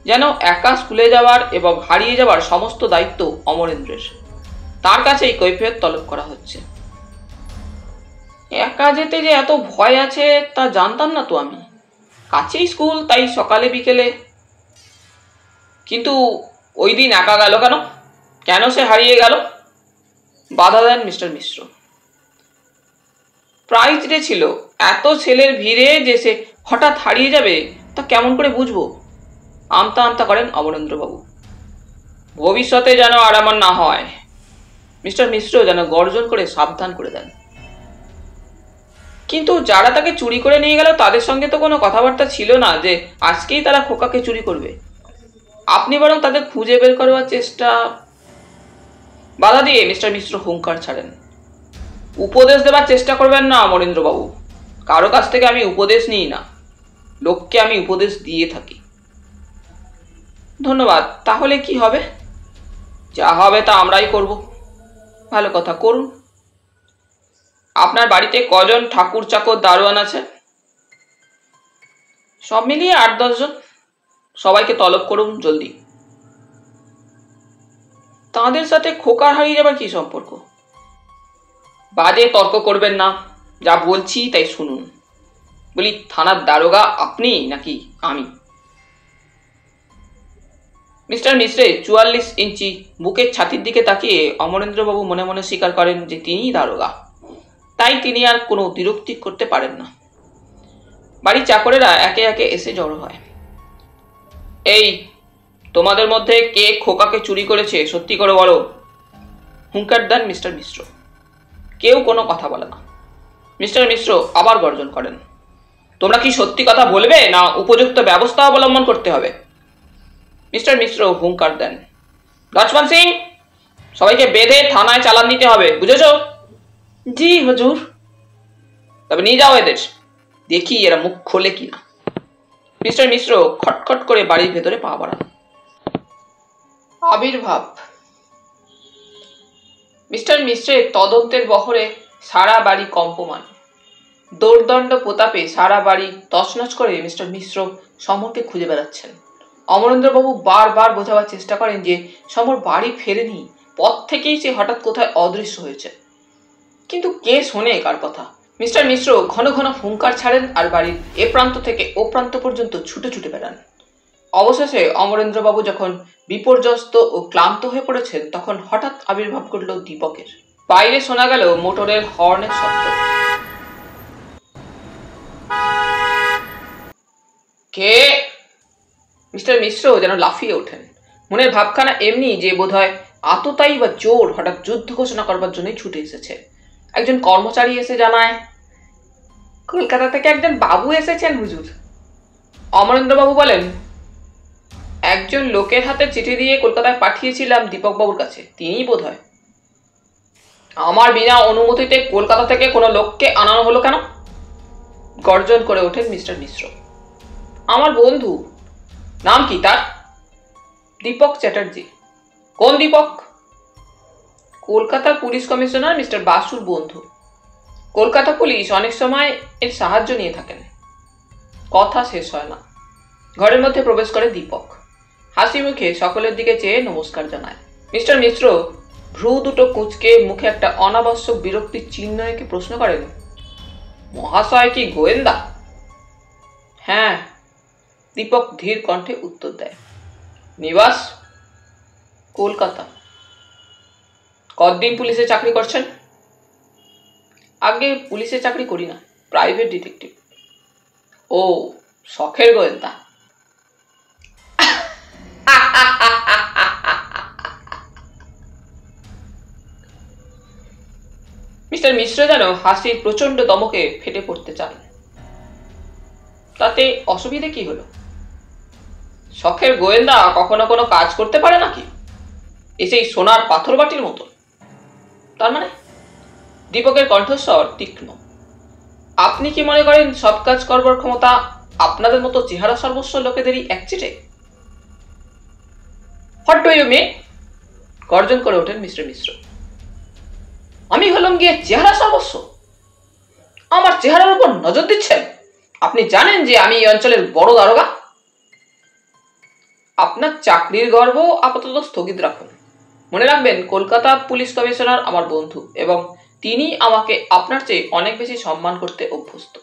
Speaker 1: যেন একা স্কুলে যাওয়ার এবং হারিয়ে যাওয়ার সমস্ত দায়িত্ব অমরেন্দ্রের, তার কাছেই কৈফিয়ত তলব করা হচ্ছে। একা যেতে যে এত ভয় আছে তা জানতাম না তো আমি। কাছেই স্কুল, তাই সকালে বিকেলে। কিন্তু ওই দিন একা গেল কেন? কেন সে হারিয়ে গেল? বাধা দেন মিস্টার মিশ্র। প্রাইজ ডে ছিল, এত ছেলের ভিড়ে যে সে হঠাৎ হারিয়ে যাবে তা কেমন করে বুঝবো? আমতা আমতা করেন অমরেন্দ্রবাবু। ভবিষ্যতে যেন আর এমন না হয়। মিস্টার মিশ্র যেন গর্জন করে সাবধান করে দেন। কিন্তু যারা তাকে চুরি করে নিয়ে গেল তাদের সঙ্গে তো কোনো কথাবার্তা ছিল না যে আজকেই তারা খোকাকে চুরি করবে। আপনি বরং তাদের খুঁজে বের করবার চেষ্টা। বাধা দিয়ে মিস্টার মিশ্র হুঙ্কার ছাড়েন, উপদেশ দেবার চেষ্টা করবেন না অমরেন্দ্রবাবু। কারো কাছ থেকে আমি উপদেশ নিই না, লোককে আমি উপদেশ দিয়ে থাকি। ধন্যবাদ। তাহলে কি হবে? যা হবে তা আমরাই করব। ভালো কথা, করুন। আপনার বাড়িতে কজন ঠাকুর চাকর দারোয়ান আছে? সব মিলিয়ে 8-10 জন। সবাইকে তলব করুন জলদি। তাদের সাথে খোকার হারিয়ে যাবার কি সম্পর্ক? বাজে তর্ক করবেন না, যা বলছি তাই শুনুন। বলি, থানার দারোগা আপনি নাকি আমি? মিস্টার মিশ্রে 44 ইঞ্চি বুকের ছাতির দিকে তাকিয়ে অমরেন্দ্রবাবু মনে মনে স্বীকার করেন যে তিনিই দারোগা। তাই তিনি আর কোনো বিরক্তি করতে পারেন না। বাড়ির চাকরেরা একে একে এসে জড়ো হয়। এই, তোমাদের মধ্যে কে খোকাকে চুরি করেছে সত্যি করে বলো। হুঙ্কার দেন মিস্টার মিশ্র। কেউ কোনো কথা বলে না। মিস্টার মিশ্র আবার গর্জন করেন, তোমরা কি সত্যি কথা বলবে না উপযুক্ত ব্যবস্থা অবলম্বন করতে হবে? মিস্টার মিশ্র হুঙ্কার দেন, লক্ষ্মণ সিং, সবাইকে বেঁধে থানায় চালান দিতে হবে, বুঝেছ? জি হুজুর। তবে নিয়ে যাও এদের, দেখি এরা মুখ খোলে কিনা। মিস্টার মিশ্র খটখট করে বাড়ির ভেতরে পা বাড়ান। আবির্ভাব। মিস্টার মিশ্রের তদন্তের বহরে সারা বাড়ি কম্পমান। দৌর্দণ্ড প্রতাপে সারা বাড়ি তছনছ করে মিস্টার মিশ্র সমরকে খুঁজে বেড়াচ্ছেন। অমরেন্দ্রবাবু বারবার বোঝাবার চেষ্টা করেন যে সমর বাড়ি ফেরেনি, পথ থেকেই সে হঠাৎ কোথায় অদৃশ্য হয়েছে। কিন্তু কে শোনে কার কথা? মিস্টার মিশ্র ঘন ঘন হুঙ্কার ছাড়েন আর বাড়ির এ প্রান্ত থেকে ও প্রান্ত পর্যন্ত ছুটে ছুটে বেড়ান। অবশেষে অমরেন্দ্রবাবু যখন বিপর্যস্ত ও ক্লান্ত হয়ে পড়েছেন, তখন হঠাৎ আবির্ভাব করল দীপকের। বাইরে শোনা গেল মোটরের হর্নের শব্দ। কে? মিস্টার মিশ্র যেন লাফিয়ে ওঠেন। মনের ভাবখানা এমনি যে বোধহয় আততায়ী বা জোর হঠাৎ যুদ্ধ ঘোষণা করবার জন্যই ছুটে এসেছে। একজন কর্মচারী এসে জানায়, কলকাতা থেকে একজন বাবু এসেছেন হুজুর। অমরেন্দ্রবাবু বলেন, একজন লোকের হাতে চিঠি দিয়ে কলকাতায় পাঠিয়েছিলাম দীপকবাবুর কাছে, তিনিই বোধ হয়। আমার বিনা অনুমতিতে কলকাতা থেকে কোনো লোককে আনানো হলো কেন? গর্জন করে ওঠেন মিস্টার মিশ্র। আমার বন্ধু। নাম কি তার? দীপক চ্যাটার্জি। কোন দীপক? কলকাতার পুলিশ কমিশনার মিস্টার বাসুর বন্ধু। কলকাতা পুলিশ অনেক সময় এর সাহায্য নিয়ে থাকেন। কথা শেষ হয় না, ঘরের মধ্যে প্রবেশ করে দীপক। হাসি মুখে সকলের দিকে চেয়ে নমস্কার জানায়। মিস্টার মিশ্র ভ্রু দুটো কুঁচকে মুখে একটা অনাবশ্যক বিরক্তির চিহ্ন এঁকে প্রশ্ন করেন, মহাশয় কি গোয়েন্দা? হ্যাঁ, দীপক ধীর কণ্ঠে উত্তর দেয়। নিবাস? কলকাতা। কতদিন পুলিশে চাকরি করছেন? আগে পুলিশে চাকরি করি না, প্রাইভেট ডিটেকটিভ। ও, শখের গোয়েন্দা। মিস্টার মিশ্র যেন হাসির প্রচন্ড দমকে ফেটে পড়তে চান। তাতে অসুবিধে কি হলো? শখের গোয়েন্দা কখনো কোনো কাজ করতে পারে নাকি? এসেই সোনার পাথর বাটির মতো। তার মানে? দীপকের কণ্ঠস্বর তীক্ষ্ণ। আপনি কি মনে করেন সব কাজ করবার ক্ষমতা আপনাদের মতো চেহারা সর্বস্ব লোকেদেরই একচিটে? What do you mean? গর্জন করে ওঠেন মিস্টার মিশ্র। আমি হলাম গিয়ে চেহারা সর্বস্ব? আমার চেহারার উপর নজর দিচ্ছেন? আপনি জানেন যে আমি এই অঞ্চলের বড় দারোগা। আপনার চাকরির গর্ব আপাতত স্থগিত রাখুন। মনে রাখবেন, কলকাতা পুলিশ কমিশনার আমার বন্ধু এবং তিনি আমাকে আপনার চেয়ে অনেক বেশি সম্মান করতে অভ্যস্ত।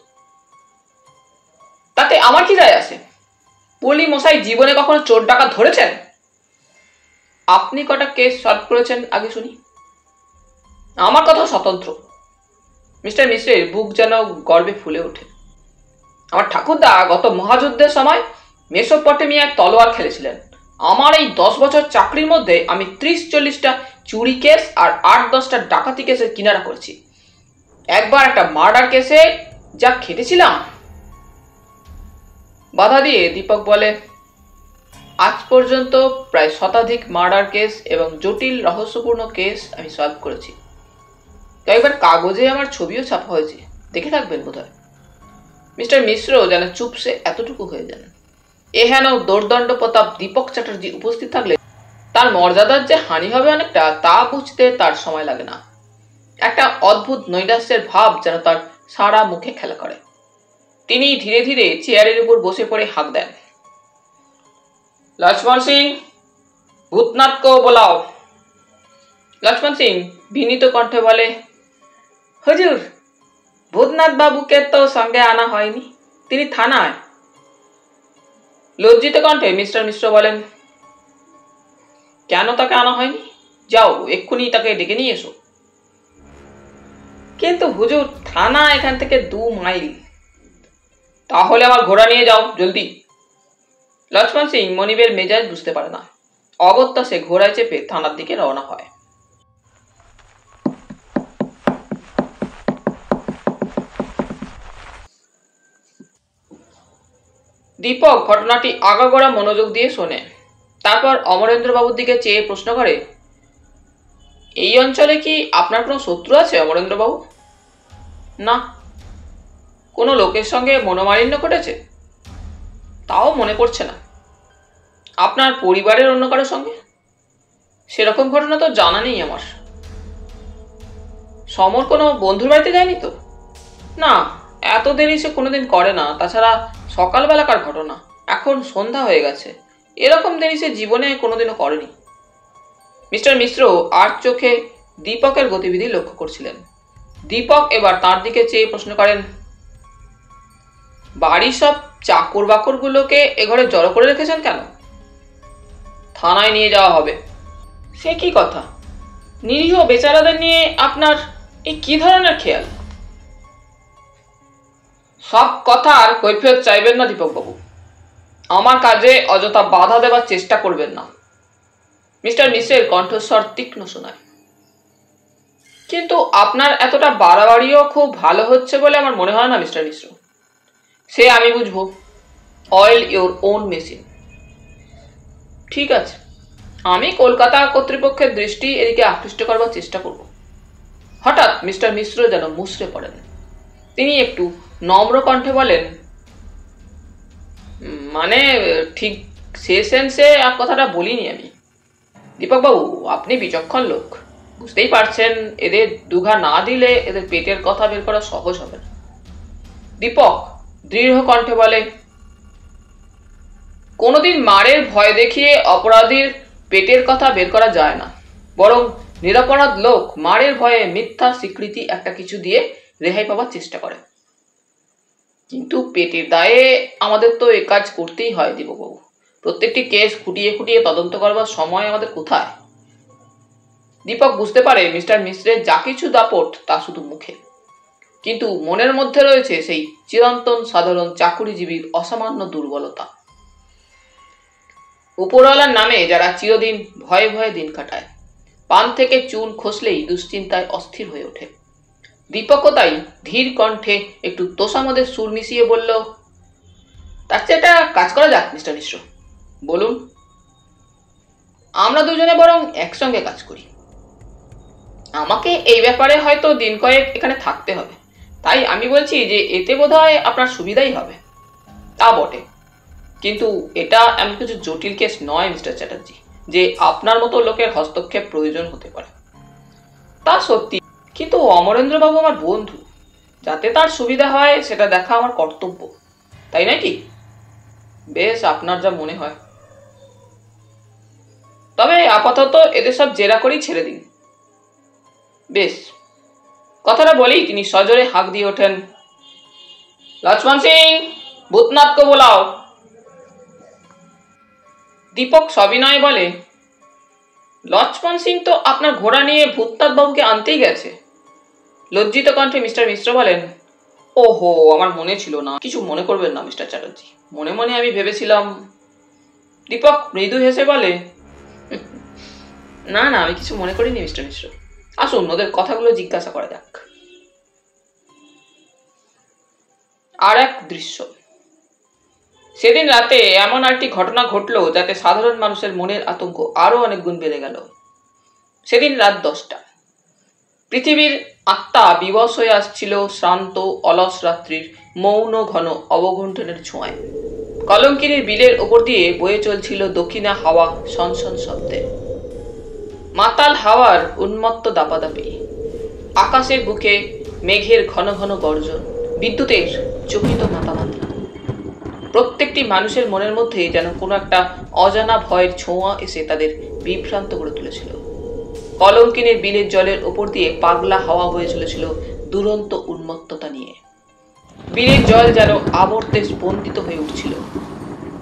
Speaker 1: তাতে আমার কি যায় আসে? পলি মশাই জীবনে কখনো চোর ডাকাত ধরেছেন? আপনি কটা কেস সলভ করেছেন আগে শুনি। আমার কথা স্বতন্ত্র। মিস্টার মিশ্রের বুক যেন গর্বে ফুলে ওঠে। আমার ঠাকুরদা গত মহাযুদ্ধের সময় মেসোপটেমিয়ায় তলোয়ার খেলেছিলেন। আমার এই 10 বছর চাকরির মধ্যে আমি 30-40টা চুরি কেস আর 8-10টা ডাকাতি কেসের কিনারা করেছি। একবার একটা মার্ডার কেসে যা খেটেছিলাম। বাধা দিয়ে দীপক বলে, আজ পর্যন্ত প্রায় 100 মার্ডার কেস এবং জটিল রহস্যপূর্ণ কেস আমি সলভ করেছি। কয়েকবার কাগজে আমার ছবিও ছাপা হয়েছে, দেখে থাকবেন বোধহয়। মিস্টার মিশ্র যেন চুপসে এতটুকু হয়ে যান। এহেন দোর্দণ্ড প্রতাপ দীপক চ্যাটার্জি উপস্থিত থাকলে তার মর্যাদার যে হানি হবে অনেকটা, তা বুঝতে তার সময় লাগে না। একটা অদ্ভুত নৈরাশ্যের ভাব যেন তার সারা মুখে খেলা করে। তিনি ধীরে ধীরে চেয়ারের উপর বসে পড়ে হাঁক দেন, লক্ষ্মণ সিং, ভূতনাথকে বোলাও। লক্ষ্মণ সিং বিনীত কণ্ঠে বলে, হুজুর, ভূতনাথ বাবুকে তো সঙ্গে আনা হয়নি, তিনি থানায়। লজ্জিত কণ্ঠে মিস্টার মিশ্র বলেন, কেন তাকে আনা হয়নি? যাও, এক্ষুনি তাকে ডেকে নিয়ে এসো। কিন্তু হুজুর, থানা এখান থেকে 2 মাইল। তাহলে আমার ঘোড়া নিয়ে যাও, জলদি। লক্ষ্মণ সিং মনিবের মেজাজ বুঝতে পারে না। অগত্যা সে ঘোড়ায় চেপে থানার দিকে রওনা হয়। দীপক ঘটনাটি আগাগোড়া মনোযোগ দিয়ে শোনে। তারপর অমরেন্দ্রবাবুর দিকে চেয়ে প্রশ্ন করে, এই অঞ্চলে কি আপনার কোনো শত্রু আছে অমরেন্দ্রবাবু? না। কোনো লোকের সঙ্গে মনোমালিন্য ঘটেছে? তাও মনে পড়ছে না। আপনার পরিবারের অন্য কারোর সঙ্গে? সেরকম ঘটনা তো জানা নেই আমার। সমর কোনো বন্ধুর বাড়িতে যায়নি তো? না, এত দেরি সে কোনোদিন করে না। তাছাড়া সকালবেলাকার ঘটনা, এখন সন্ধ্যা হয়ে গেছে, এরকম দেরি সে জীবনে কোনোদিনও করেনি। মিস্টার মিশ্র আর চোখে দীপকের গতিবিধি লক্ষ্য করছিলেন। দীপক এবার তার দিকে চেয়ে প্রশ্ন করেন, বাড়ির সব চাকর বাকরগুলোকে এ ঘরে জড়ো করে রেখেছেন কেন? থানায় নিয়ে যাওয়া হবে। সে কি কথা? নিরীহ বেচারাদের নিয়ে আপনার এই কি ধরনের খেয়াল? সব কথার কৈফিয়ত চাইবেন না দীপকবাবু। আমার কাজে অযথা বাধা দেবার চেষ্টা করবেন না। মিস্টার মিশ্রের কণ্ঠস্বর তীক্ষ্ণ শোনায়। কিন্তু আপনার এতটা বাড়াবাড়িও খুব ভালো হচ্ছে বলে আমার মনে হয় না মিস্টার মিশ্র। সে আমি বুঝবো। Oil your own machine. ঠিক আছে, আমি কলকাতা কর্তৃপক্ষের দৃষ্টি এদিকে আকৃষ্ট করবার চেষ্টা করব। হঠাৎ মিস্টার মিশ্র যেন মুষড়ে পড়েন। তিনি একটু নম্র কণ্ঠে বলেন, মানে ঠিক সে সেন্সে কথাটা বলিনি আমি। দীপকবাবু, আপনি বিচক্ষণ লোক, বুঝতেই পারছেন এদের দুঘা না দিলে এদের পেটের কথা বের করা সহজ হবে না। দীপক দৃঢ় কণ্ঠে বলে, কোনোদিন মারের ভয় দেখিয়ে অপরাধীর পেটের কথা বের করা যায় না, বরং নিরপরাধ লোক মারের ভয়ে মিথ্যা স্বীকৃতি একটা কিছু দিয়ে রেহাই পাওয়ার চেষ্টা করে। কিন্তু পেটের দায়ে আমাদের তো এ কাজ করতেই হয় দীপকবাবু। প্রত্যেকটি কেস খুঁটিয়ে খুঁটিয়ে তদন্ত করবার সময় আমাদের কোথায়? দীপক বুঝতে পারে মিস্টার মিশ্রের যা কিছু দাপট তা শুধু মুখে, কিন্তু মনের মধ্যে রয়েছে সেই চিরন্তন সাধারণ চাকুরিজীবীর অসামান্য দুর্বলতা। উপরওয়ালার নামে যারা চিরদিন ভয়ে ভয়ে দিন কাটায়, পান থেকে চুন খসলেই দুশ্চিন্তায় অস্থির হয়ে ওঠে। দীপকও তাই ধীর কণ্ঠে একটু তোষামদের সুর মিশিয়ে বলল, তার চেয়ে একটা কাজ করা যাক মিস্টার মিশ্র। বলুন। আমরা দুজনে বরং একসঙ্গে কাজ করি। আমাকে এই ব্যাপারে হয়তো দিন কয়েক এখানে থাকতে হবে, তাই আমি বলছি যে এতে বোধহয় আপনার সুবিধাই হবে। তা বটে, কিন্তু এটা এমন কিছু জটিল কেস নয় মিস্টার চ্যাটার্জি যে আপনার মতো লোকের হস্তক্ষেপ প্রয়োজন হতে পারে। তা সত্যি, কিন্তু অমরেন্দ্রবাবু আমার বন্ধু, যাতে তার সুবিধা হয় সেটা দেখা আমার কর্তব্য, তাই নাকি? বেশ, আপনার যা মনে হয়। তবে আপাতত এদের সব জেরা করেই ছেড়ে দিন। বেশ। কথাটা বলেই তিনি সজোরে হাঁক দিয়ে ওঠেন, লক্ষ্মণ সিং, ভূতনাথকে বোলাও। দীপক সবিনয়ে বলে, লক্ষ্মণ সিং তো আপনার ঘোড়া নিয়ে ভূতনাথ বাবুকে আনতেই গেছে। লজ্জিত কণ্ঠে মিস্টার মিশ্র বলেন, ওহো, আমার মনে ছিল না। কিছু মনে করবেন না মিস্টার চ্যাটার্জি, মনে মনে আমি ভেবেছিলাম। দীপক মৃদু হেসে বলে, না না, আমি কিছু মনে করিনি মিস্টার মিশ্র। আসুন, ওদের কথাগুলো জিজ্ঞাসা করা যাক। আর এক দৃশ্য। সেদিন রাতে এমন একটি ঘটনা ঘটল যাতে সাধারণ মানুষের মনের আতঙ্ক আরো অনেক গুণ বেড়ে গেল। সেদিন রাত 10টা। পৃথিবীর আত্মা বিবশ হয়ে আসছিল শ্রান্ত অলস রাত্রির মৌন ঘন অবগুণ্ঠনের ছোঁয়ায়। কলঙ্কিনীর বিলের ওপর দিয়ে বয়ে চলছিল দক্ষিণা হাওয়া সনসন শব্দে। মাতাল হাওয়ার উন্মত্ত দাপাদাপি, আকাশের বুকে মেঘের ঘন ঘন গর্জন, বিদ্যুতের চকিত মাতামাতি। প্রত্যেকটি মানুষের মনের মধ্যে যেন কোনো একটা অজানা ভয়ের ছোঁয়া এসে তাদের বিভ্রান্ত করে তুলেছিল। কলঙ্কিনীর বিলের জলের ওপর দিয়ে পাগলা হাওয়া বয়ে চলেছিল দুরন্ত উন্মত্ততা নিয়ে। বিলের জল যেন আবর্তে স্পন্দিত হয়ে উঠছিল।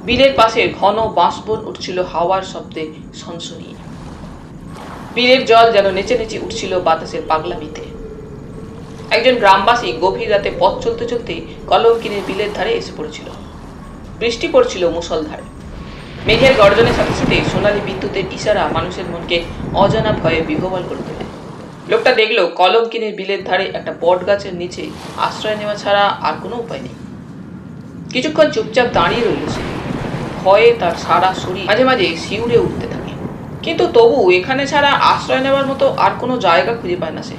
Speaker 1: বিলের পাশে ঘন বাঁশবন উঠছিল হাওয়ার শব্দে সনসনিয়ে। বিলের জল যেন নেচে নেচে উঠছিল বাতাসের পাগলামিতে। একজন গ্রামবাসী গভীর রাতে পথ চলতে চলতে কলঙ্কিনীর বিলের ধারে এসে পড়েছিল। বৃষ্টি পড়ছিল মুষলধারে। মেঘের গর্জনের সাথে সাথে সোনালী বিদ্যুতের ইশারা মানুষের মনকে অজানা ভয়ে বিহ্বল করে তোলে। লোকটা দেখল কলঙ্কিনীর বিলের ধারে একটা বট গাছের নিচে আশ্রয় নেওয়া ছাড়া আর কোনো উপায় নেই। কিছুক্ষণ চুপচাপ দাঁড়িয়ে রইল সে। ভয়ে তার সারা শরীর মাঝে মাঝে শিউরে উঠতে থাকে, কিন্তু তবু এখানে ছাড়া আশ্রয় নেওয়ার মতো আর কোনো জায়গা খুঁজে পায় না সে।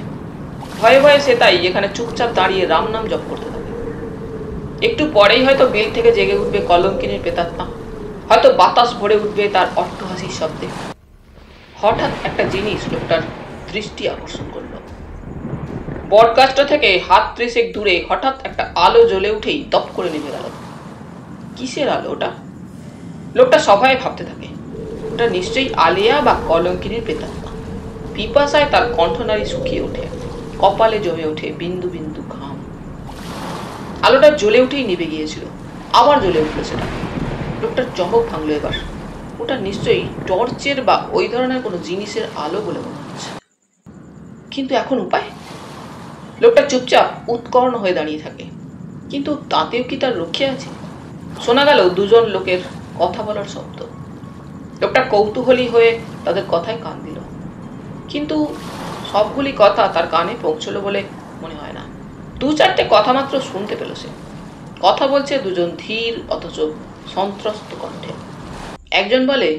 Speaker 1: ভয়ে ভয়ে সে তাই এখানে চুপচাপ দাঁড়িয়ে রাম নাম জপ করতে থাকে। একটু পরেই হয়তো বিল থেকে জেগে উঠবে কলঙ্কিনীর প্রেতাত্মা, হয়তো বাতাস ভরে উঠবে তার অট্টহাসির শব্দে। হঠাৎ একটা জিনিস লোকটার দৃষ্টি আকর্ষণ করল। বট গাছটা থেকে হাত 30 দূরে হঠাৎ একটা আলো জ্বলে উঠেই দপ করে নেমে গেল। কিসের আলো ওটা? লোকটা সবাই ভাবতে থাকে, ওটা নিশ্চয়ই আলিয়া বা কলঙ্কিনীর প্রেতাত্মা। পিপাসায় তার কণ্ঠনালী শুকিয়ে ওঠে, কপালে জমে ওঠে বিন্দু বিন্দু ঘাম। আলোটা জ্বলে উঠেই নিভে গিয়েছিল, আবার জ্বলে উঠল সেটা। লোকটার চমক ভাঙল এবার। ওটা নিশ্চয়ই টর্চের বা ওই ধরনের কোনো জিনিসের আলো বলে মনে হচ্ছে। কিন্তু এখন উপায়? লোকটা চুপচাপ উৎকর্ণ হয়ে দাঁড়িয়ে থাকে, কিন্তু তাতেও কি তার রক্ষে আছে? শোনা গেল দুজন লোকের কথা বলার শব্দ। লোকটা কৌতূহলী হয়ে তাদের কথায় কান দিল, কিন্তু সবগুলি কথা তার কানে পৌঁছলো বলে মনে হয় না। 2-4টে কথা মাত্র শুনতে পেল সে। কথা বলছে দুজন ধীর অথচ সন্ত্রস্ত কণ্ঠে। একজন বলে,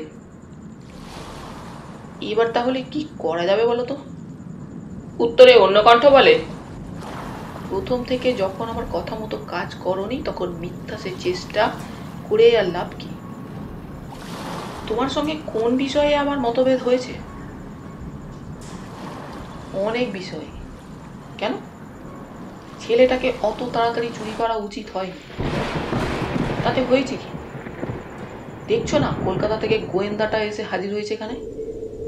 Speaker 1: এবার তাহলে কি করা যাবে বলো তো? উত্তরে অন্য কণ্ঠ বলে, প্রথম থেকে যখন আমার কথা মতো কাজ করনি তখন মিথ্যা সে চেষ্টা করে আর লাভ কি? তোমার সঙ্গে কোন বিষয়ে আমার মতভেদ হয়েছে? অনেক বিষয়ে। কেন? ছেলেটাকে অত তাড়াতাড়ি চুরি করা উচিত হয়নি। তাতে হয়েছে কি? দেখছো না কলকাতা থেকে গোয়েন্দাটা এসে হাজির হয়েছে এখানে।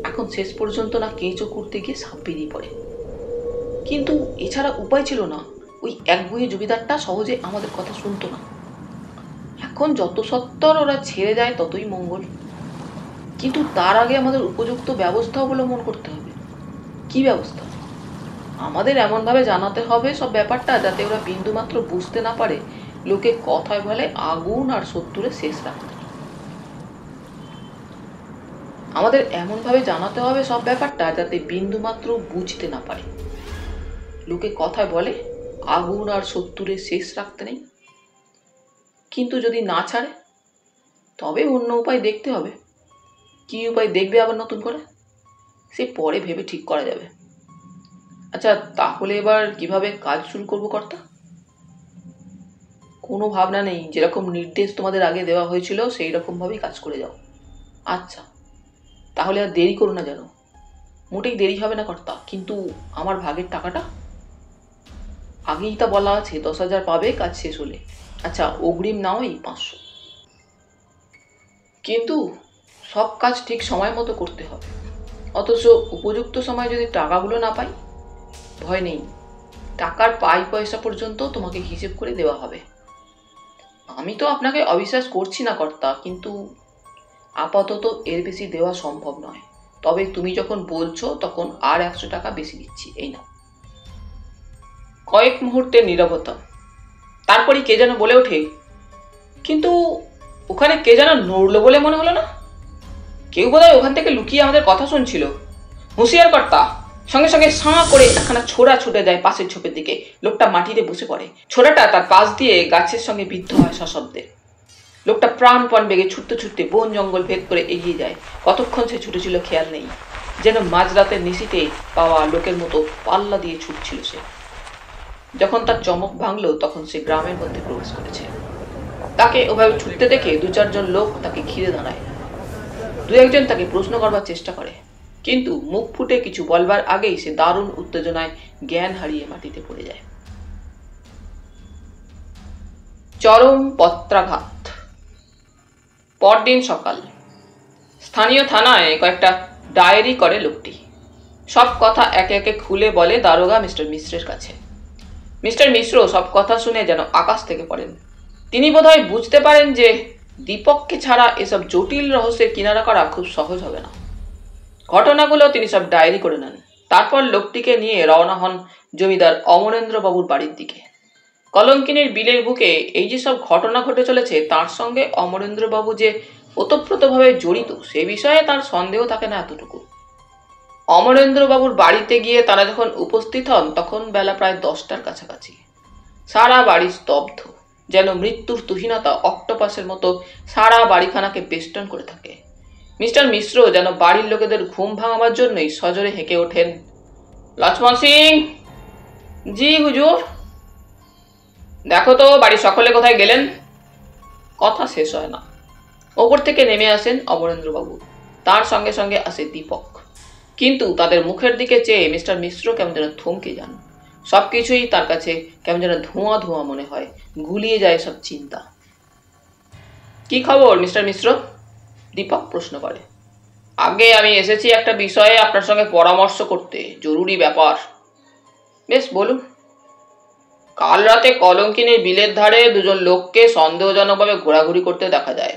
Speaker 1: এখন শেষ পর্যন্ত না কেঁচো করতে গিয়ে সাপ বেরিয়ে পড়ে। কিন্তু এছাড়া উপায় ছিল না। ওই একগুঁয়ে জমিদারটা সহজে আমাদের কথা শুনতো না। এখন যত সত্বর ওরা ছেড়ে যায় ততই মঙ্গল। কিন্তু তার আগে আমাদের উপযুক্ত ব্যবস্থা অবলম্বন করতে হবে। কি ব্যবস্থা? আমাদের এমনভাবে জানাতে হবে সব ব্যাপারটা যাতে ওরা বিন্দুমাত্র বুঝতে না পারে লোকে কথায় বলে আগুন আর শত্রুরে শেষ রাখতে। আমাদের এমনভাবে জানাতে হবে সব ব্যাপারটা যাতে বিন্দুমাত্র বুঝতে না পারে লোকে কথায় বলে আগুন আর শত্রুরে শেষ রাখতে নেই। কিন্তু যদি না ছাড়ে তবে অন্য উপায় দেখতে হবে। কি উপায় দেখবে আবার নতুন করে? সে পরে ভেবে ঠিক করা যাবে। আচ্ছা, তাহলে এবার কিভাবে কাজ শুরু করবো কর্তা? কোনো ভাবনা নেই, যেরকম নির্দেশ তোমাদের আগে দেওয়া হয়েছিল সেই রকমভাবেই কাজ করে যাও। আচ্ছা, তাহলে আর দেরি করো না যেন। মোটেই দেরি হবে না কর্তা, কিন্তু আমার ভাগের টাকাটা? আগেই তা বলা আছে 10,000 পাবে কাজ শেষ হলে। আচ্ছা, অগ্রিম নাও এই 500। কিন্তু সব কাজ ঠিক সময় মতো করতে হবে, অথচ উপযুক্ত সময় যদি টাকাগুলো না পাই? ভয় নেই, টাকার পাই পয়সা পর্যন্ত তোমাকে হিসেব করে দেওয়া হবে। আমি তো আপনাকে অবিশ্বাস করছি না কর্তা, কিন্তু আপাতত এর বেশি দেওয়া সম্ভব নয়। তবে তুমি যখন বলছো তখন আর 100 টাকা বেশি দিচ্ছি, এই নাও। কয়েক মুহূর্তের নীরবতা। তারপরে কে যেন বলে ওঠে, কিন্তু ওখানে কে যেন নড়লো বলে মনে হলো না? কেউ বোধহয় ওখান থেকে লুকিয়ে আমাদের কথা শুনছিল। হুঁশিয়ার কর্তা! সঙ্গে সঙ্গে সাঁ করে একখানা ছোড়া ছুটে যায় পাশের ঝোপের দিকে। লোকটা মাটিতে বসে পড়ে। ছোড়াটা তার পাশ দিয়ে গাছের সঙ্গে বিদ্ধ হয় সশব্দে। লোকটা প্রাণপণ বেগে ছুটতে ছুটতে বন জঙ্গল ভেদ করে এগিয়ে যায়। কতক্ষণ সে ছুটেছিল খেয়াল নেই, যেন মাঝরাতের নিশিতে পাওয়া লোকের মতো পাল্লা দিয়ে ছুটছিল সে। যখন তার চমক ভাঙল তখন সে গ্রামের মধ্যে প্রবেশ করেছে। তাকে ওভাবে ছুটতে দেখে দু চারজন লোক তাকে ঘিরে দাঁড়ায়। দু একজন তাকে প্রশ্ন করবার চেষ্টা করে, কিন্তু মুখ ফুটে কিছু বলবার আগেই সে দারুণ উত্তেজনায় জ্ঞান হারিয়ে মাটিতে পড়ে যায়। চরম পত্রাঘাত। পরদিন সকাল। স্থানীয় থানায় কয়েকটা ডায়েরি করে লোকটি। সব কথা একে একে খুলে বলে দারোগা মিস্টার মিশ্রের কাছে। মিস্টার মিশ্র সব কথা শুনে যেন আকাশ থেকে পড়েন। তিনি বোধহয় বুঝতে পারেন যে দীপককে ছাড়া এসব জটিল রহস্যের কিনারা করা খুব সহজ হবে না। ঘটনাগুলো তিনি সব ডায়েরি করে নেন। তারপর লোকটিকে নিয়ে রওনা হন জমিদার অমরেন্দ্র বাবুর বাড়ির দিকে। কলঙ্কিনীর বিলের বুকে এই যে সব ঘটনা ঘটে চলেছে, তার সঙ্গে অমরেন্দ্র বাবু যে ওতপ্রোতভাবে জড়িত সে বিষয়ে তার সন্দেহ থাকে না এতটুকু। অমরেন্দ্র বাবুর বাড়িতে গিয়ে তারা যখন উপস্থিত হন তখন বেলা প্রায় 10টার কাছাকাছি। সারা বাড়ি স্তব্ধ, যেন মৃত্যুর তুহিনতা অক্টোপাসের মতো সারা বাড়িখানাকে বেষ্টন করে থাকে। মিস্টার মিশ্র যেন বাড়ির লোকেদের ঘুম ভাঙাবার জন্যই সজোরে হেঁকে ওঠেন, লক্ষ্মণ সিং। জি হুজুর। দেখো তো বাড়ির সকলে কোথায় গেলেন। কথা শেষ হয় না, ওপর থেকে নেমে আসেন অমরেন্দ্রবাবু, তার সঙ্গে সঙ্গে আসে দীপক। কিন্তু তাদের মুখের দিকে চেয়ে মিস্টার মিশ্র কেমন যেন থমকে যান। সবকিছুই তার কাছে কেমন যেন ধোঁয়া ধোঁয়া মনে হয়, গুলিয়ে যায় সব চিন্তা। কি খবর মিস্টার মিশ্র? দীপক প্রশ্ন করে। আগে আমি এসেছি একটা বিষয়ে আপনার সঙ্গে পরামর্শ করতে, জরুরি ব্যাপার। বেশ বলুন। কাল রাতে কলঙ্কিনীর বিলের ধারে দুজন লোককে সন্দেহজনকভাবে ঘোরাঘুরি করতে দেখা যায়।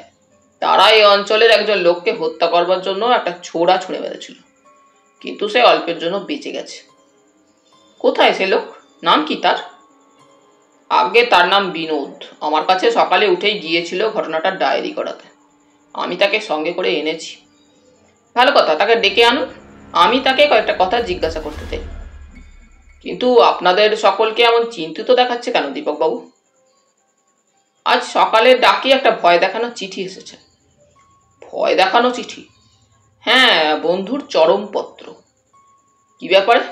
Speaker 1: তারা এই অঞ্চলের একজন লোককে হত্যা করবার জন্য একটা ছোড়া ছুঁড়ে মেরেছিল, কিন্তু সে অল্পের জন্য বেঁচে গেছে। কোথায় সে লোক? নাম কি তার? আগে তার নাম বিনোদ। আমার কাছে সকালে উঠেই গিয়েছিল ঘটনাটা ডায়েরি করাতে। আমি তাকে সঙ্গে করে এনেছি। ভালো কথা, তাকে ডেকে আনুন। আমি তাকে কয়েকটা কথা জিজ্ঞাসা করতে চাই। কিন্তু আপনাদের সকলকে এমন চিন্তিত দেখাচ্ছে কেন দীপকবাবু? আজ সকালে ডাকি একটা ভয় দেখানো চিঠি এসেছে। ভয় দেখানো চিঠি? হ্যাঁ, বন্ধুর চরমপত্র। কি ব্যাপারে?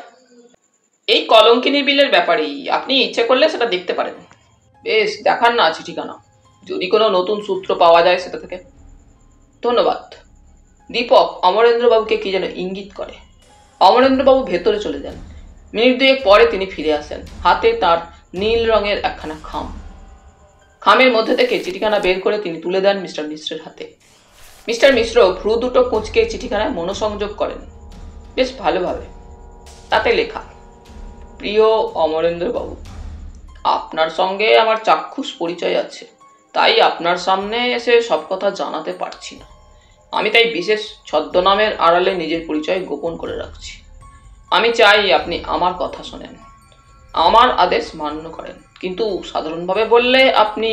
Speaker 1: এই কলঙ্কিনী বিলের ব্যাপারেই। আপনি ইচ্ছে করলে সেটা দেখতে পারেন। বেশ, দেখান না চিঠিখানা, যদি কোনো নতুন সূত্র পাওয়া যায় সেটা থেকে। ধন্যবাদ। দীপক অমরেন্দ্রবাবুকে কি যেন ইঙ্গিত করে। অমরেন্দ্রবাবু ভেতরে চলে যান। মিনিট দুয়েক পরে তিনি ফিরে আসেন, হাতে তার নীল রঙের একখানা খাম। খামের মধ্যে থেকে চিঠিখানা বের করে তিনি তুলে দেন মিস্টার মিশ্রের হাতে। মিস্টার মিশ্র ভ্রু দুটো কুঁচকে চিঠিখানায় মনোসংযোগ করেন, বেশ ভালোভাবে। তাতে লেখা, প্রিয় অমরেন্দ্রবাবু, আপনার সঙ্গে আমার চাক্ষুষ পরিচয় আছে, তাই আপনার সামনে এসে সব কথা জানাতে পারছি না। আমি তাই বিশেষ ছদ্মনামের আড়ালে নিজের পরিচয় গোপন করে রাখছি। আমি চাই আপনি আমার কথা শোনেন, আমার আদেশ মান্য করেন, কিন্তু সাধারণভাবে বললে আপনি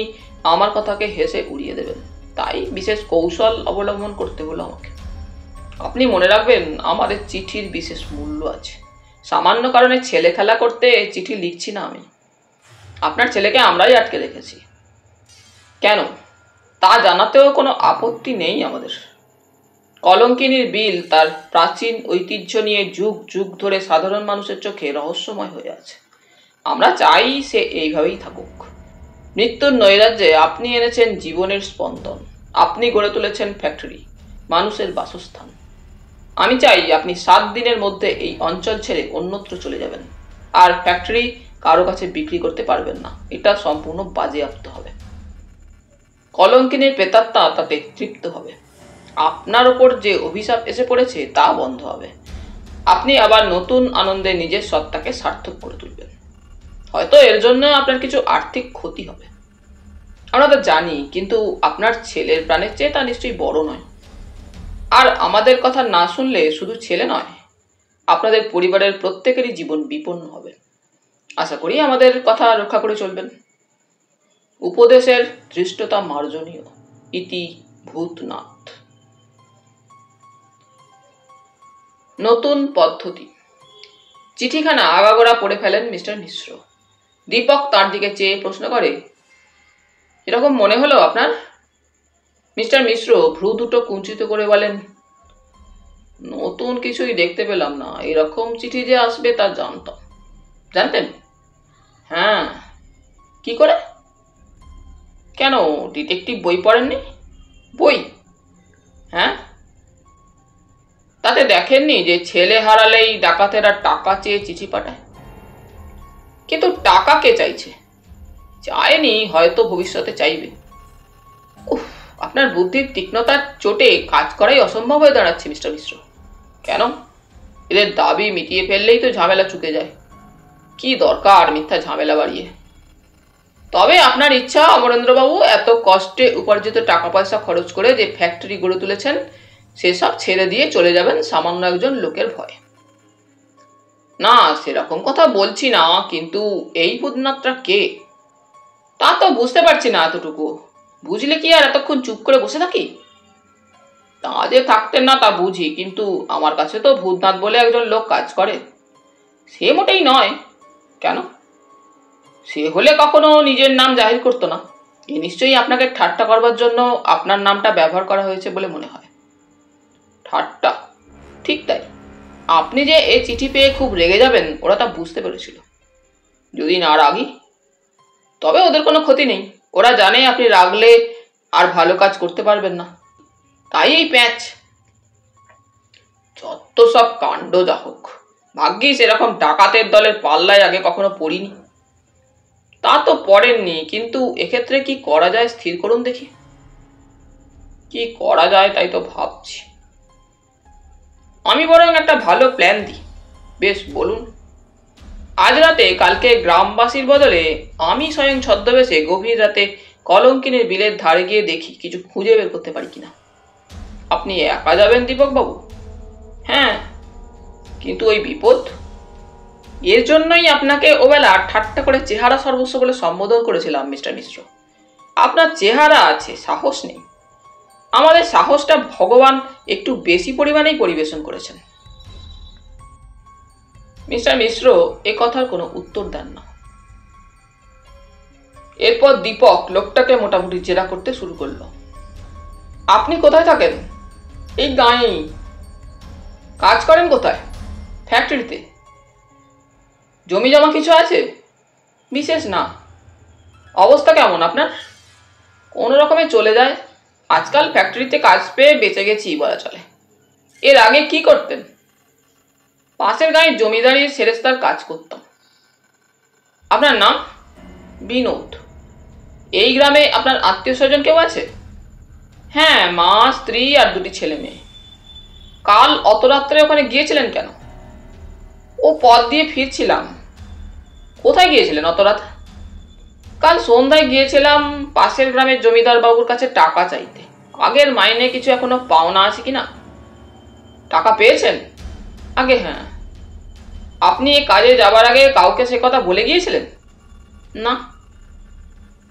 Speaker 1: আমার কথাকে হেসে উড়িয়ে দেবেন। তাই বিশেষ কৌশল অবলম্বন করতে হলো আমাকে। আপনি মনে রাখবেন, আমাদের চিঠির বিশেষ মূল্য আছে। সামান্য কারণে ছেলে খেলা করতে চিঠি লিখছি না আমি। আপনার ছেলেকে আমরাই আটকে রেখেছি। কেন তা জানাতেও কোনো আপত্তি নেই আমাদের। কলঙ্কিনীর বিল তার প্রাচীন ঐতিহ্য নিয়ে যুগ যুগ ধরে সাধারণ মানুষের চোখে রহস্যময় হয়ে আছে। আমরা চাই সে এইভাবেই থাকুক। মৃত্যুর নৈরাজ্যে আপনি এনেছেন জীবনের স্পন্দন। আপনি গড়ে তুলেছেন ফ্যাক্টরি, মানুষের বাসস্থান। আমি চাই আপনি 7 দিনের মধ্যে এই অঞ্চল ছেড়ে অন্যত্র চলে যাবেন, আর ফ্যাক্টরি কারো কাছে বিক্রি করতে পারবেন না। এটা সম্পূর্ণ বাজেয়াপ্ত হবে। কলঙ্কিনীর প্রেতাত্মা তাতে তৃপ্ত হবে। আপনার ওপর যে অভিশাপ এসে পড়েছে তা বন্ধ হবে। আপনি আবার নতুন আনন্দে নিজের সত্তাকে সার্থক করে তুলবেন। হয়তো এর জন্য আপনার কিছু আর্থিক ক্ষতি হবে, আমরা তো জানি, কিন্তু আপনার ছেলের প্রাণের চেয়ে তা নিশ্চয়ই বড় নয়। আর আমাদের কথা না শুনলে শুধু ছেলে নয়, আপনাদের পরিবারের প্রত্যেকেরই জীবন বিপন্ন হবে। আশা করি আমাদের কথা রক্ষা করে চলবেন। উপদেশের ধৃষ্টতা মার্জনীয়। ইতি ভূতনাথ। নতুন পদ্ধতি। চিঠিখানা আগাগোড়া পড়ে ফেলেন মিস্টার মিশ্র। দীপক তার দিকে চেয়ে প্রশ্ন করে, এরকম মনে হলো আপনার? মিস্টার মিশ্র ভ্রু দুটো কুঞ্চিত করে বলেন, নতুন কিছুই দেখতে পেলাম না। এরকম চিঠি যে আসবে তা জানতাম। জানতেন? হ্যাঁ। কি করে? কেন, ডিটেকটিভ বই পড়েননি? বই? হ্যাঁ, তাতে দেখেননি যে ছেলে হারালেই ডাকাতেরা টাকা চেয়ে চিঠি পাঠায়? কিন্তু টাকা কে চাইছে? চায়নি, হয়তো ভবিষ্যতে চাইবে। উফ, আপনার বুদ্ধির তীক্ষ্ণতার চোটে কাজ করাই অসম্ভব হয়ে দাঁড়াচ্ছে মিস্টার মিশ্র। কেন? এদের দাবি মিটিয়ে ফেললেই তো ঝামেলা চুকে যায়। কি দরকার মিথ্যা ঝামেলা বাড়িয়ে? তবে আপনার ইচ্ছা অমরেন্দ্রবাবু এত কষ্টে উপার্জিত টাকা পয়সা খরচ করে যে ফ্যাক্টরি গড়ে তুলেছেন সেসব ছেড়ে দিয়ে চলে যাবেন সামান্য একজন লোকের ভয়ে। না, সেরকম কথা বলছি না, কিন্তু এই ভূতনাথটা কে তা তো বুঝতে পারছি না এতটুকু। বুঝলে কি আর এতক্ষণ চুপ করে বসে থাকি? তা যে থাকতেন না তা বুঝি, কিন্তু আমার কাছে তো ভূতনাথ বলে একজন লোক কাজ করে। সে মোটেই নয়। কেন? সে হলে কখনো নিজের নাম জাহির করতো না। এ নিশ্চয়ই আপনাকে ঠাট্টা করবার জন্য আপনার নামটা ব্যবহার করা হয়েছে বলে মনে হয়। ঠাট্টা? ঠিক তাই। আপনি যে এই চিঠি পেয়ে খুব রেগে যাবেন ওরা তা বুঝতে পেরেছিল। যদি না রাগি, তবে ওদের কোনো ক্ষতি নেই। ওরা জানে আপনি রাগলে আর ভালো কাজ করতে পারবেন না, তাই এই প্যাঁচ। যত সব কাণ্ড যা হোক, ভাগ্যিস এরকম ডাকাতের দলের পাল্লায় আগে কখনো পড়িনি। তা তো পড়েননি, কিন্তু এক্ষেত্রে কি করা যায় স্থির করুন দেখি। কি করা যায় তাই তো ভাবছি। আমি বরং একটা ভালো প্ল্যান দিই। বেশ, বলুন। আজ রাতে কালকে গ্রামবাসীর বদলে আমি স্বয়ং ছদ্মবেশে গভীর রাতে কলঙ্কিনীর বিলের ধারে গিয়ে দেখি কিছু খুঁজে বের করতে পারি কিনা। আপনি একা যাবেন দীপকবাবু? হ্যাঁ, কিন্তু ওই বিপদ। এর জন্যই আপনাকে ওবেলা ঠাট্টা করে চেহারা সর্বস্ব বলে সম্বোধন করেছিলাম মিস্টার মিশ্র। আপনার চেহারা আছে, সাহস নেই। আমাদের সাহসটা ভগবান একটু বেশি পরিমাণেই পরিবেশন করেছেন। মিস্টার মিশ্র এ কথার কোনো উত্তর দেন না। এরপর দীপক লোকটাকে মোটামুটি জেরা করতে শুরু করলো। আপনি কোথায় থাকেন? এই গাঁয়েই। কাজ করেন কোথায়? ফ্যাক্টরিতে। জমি জমা কিছু আছে? বিশেষ না। অবস্থা কেমন আপনার? কোনো রকমে চলে যায়। আজকাল ফ্যাক্টরিতে কাজ পেয়ে বেঁচে গেছি বলা চলে। এর আগে কি করতেন? পাশের গাঁয়ের জমিদারির সেরেস্তার কাজ করতাম। আপনার নাম? বিনোদ। এই গ্রামে আপনার আত্মীয় স্বজন কেউ আছে? হ্যাঁ, মা, স্ত্রী আর দুটি ছেলে মেয়ে। কাল অত রাত্রে ওখানে গিয়েছিলেন কেন? ও পথ দিয়ে ফিরছিলাম। কোথায় গিয়েছিলেন অত রাত? কাল সন্ধ্যায় গিয়েছিলাম পাশের গ্রামের জমিদার বাবুর কাছে টাকা চাইতে। আগের মাইনে কিছু এখনো পাওনা আছে কিনা। টাকা পেয়েছেন? আগে হ্যাঁ। আপনি এই কাজে যাবার আগে কাউকে সে কথা বলে গিয়েছিলেন? না।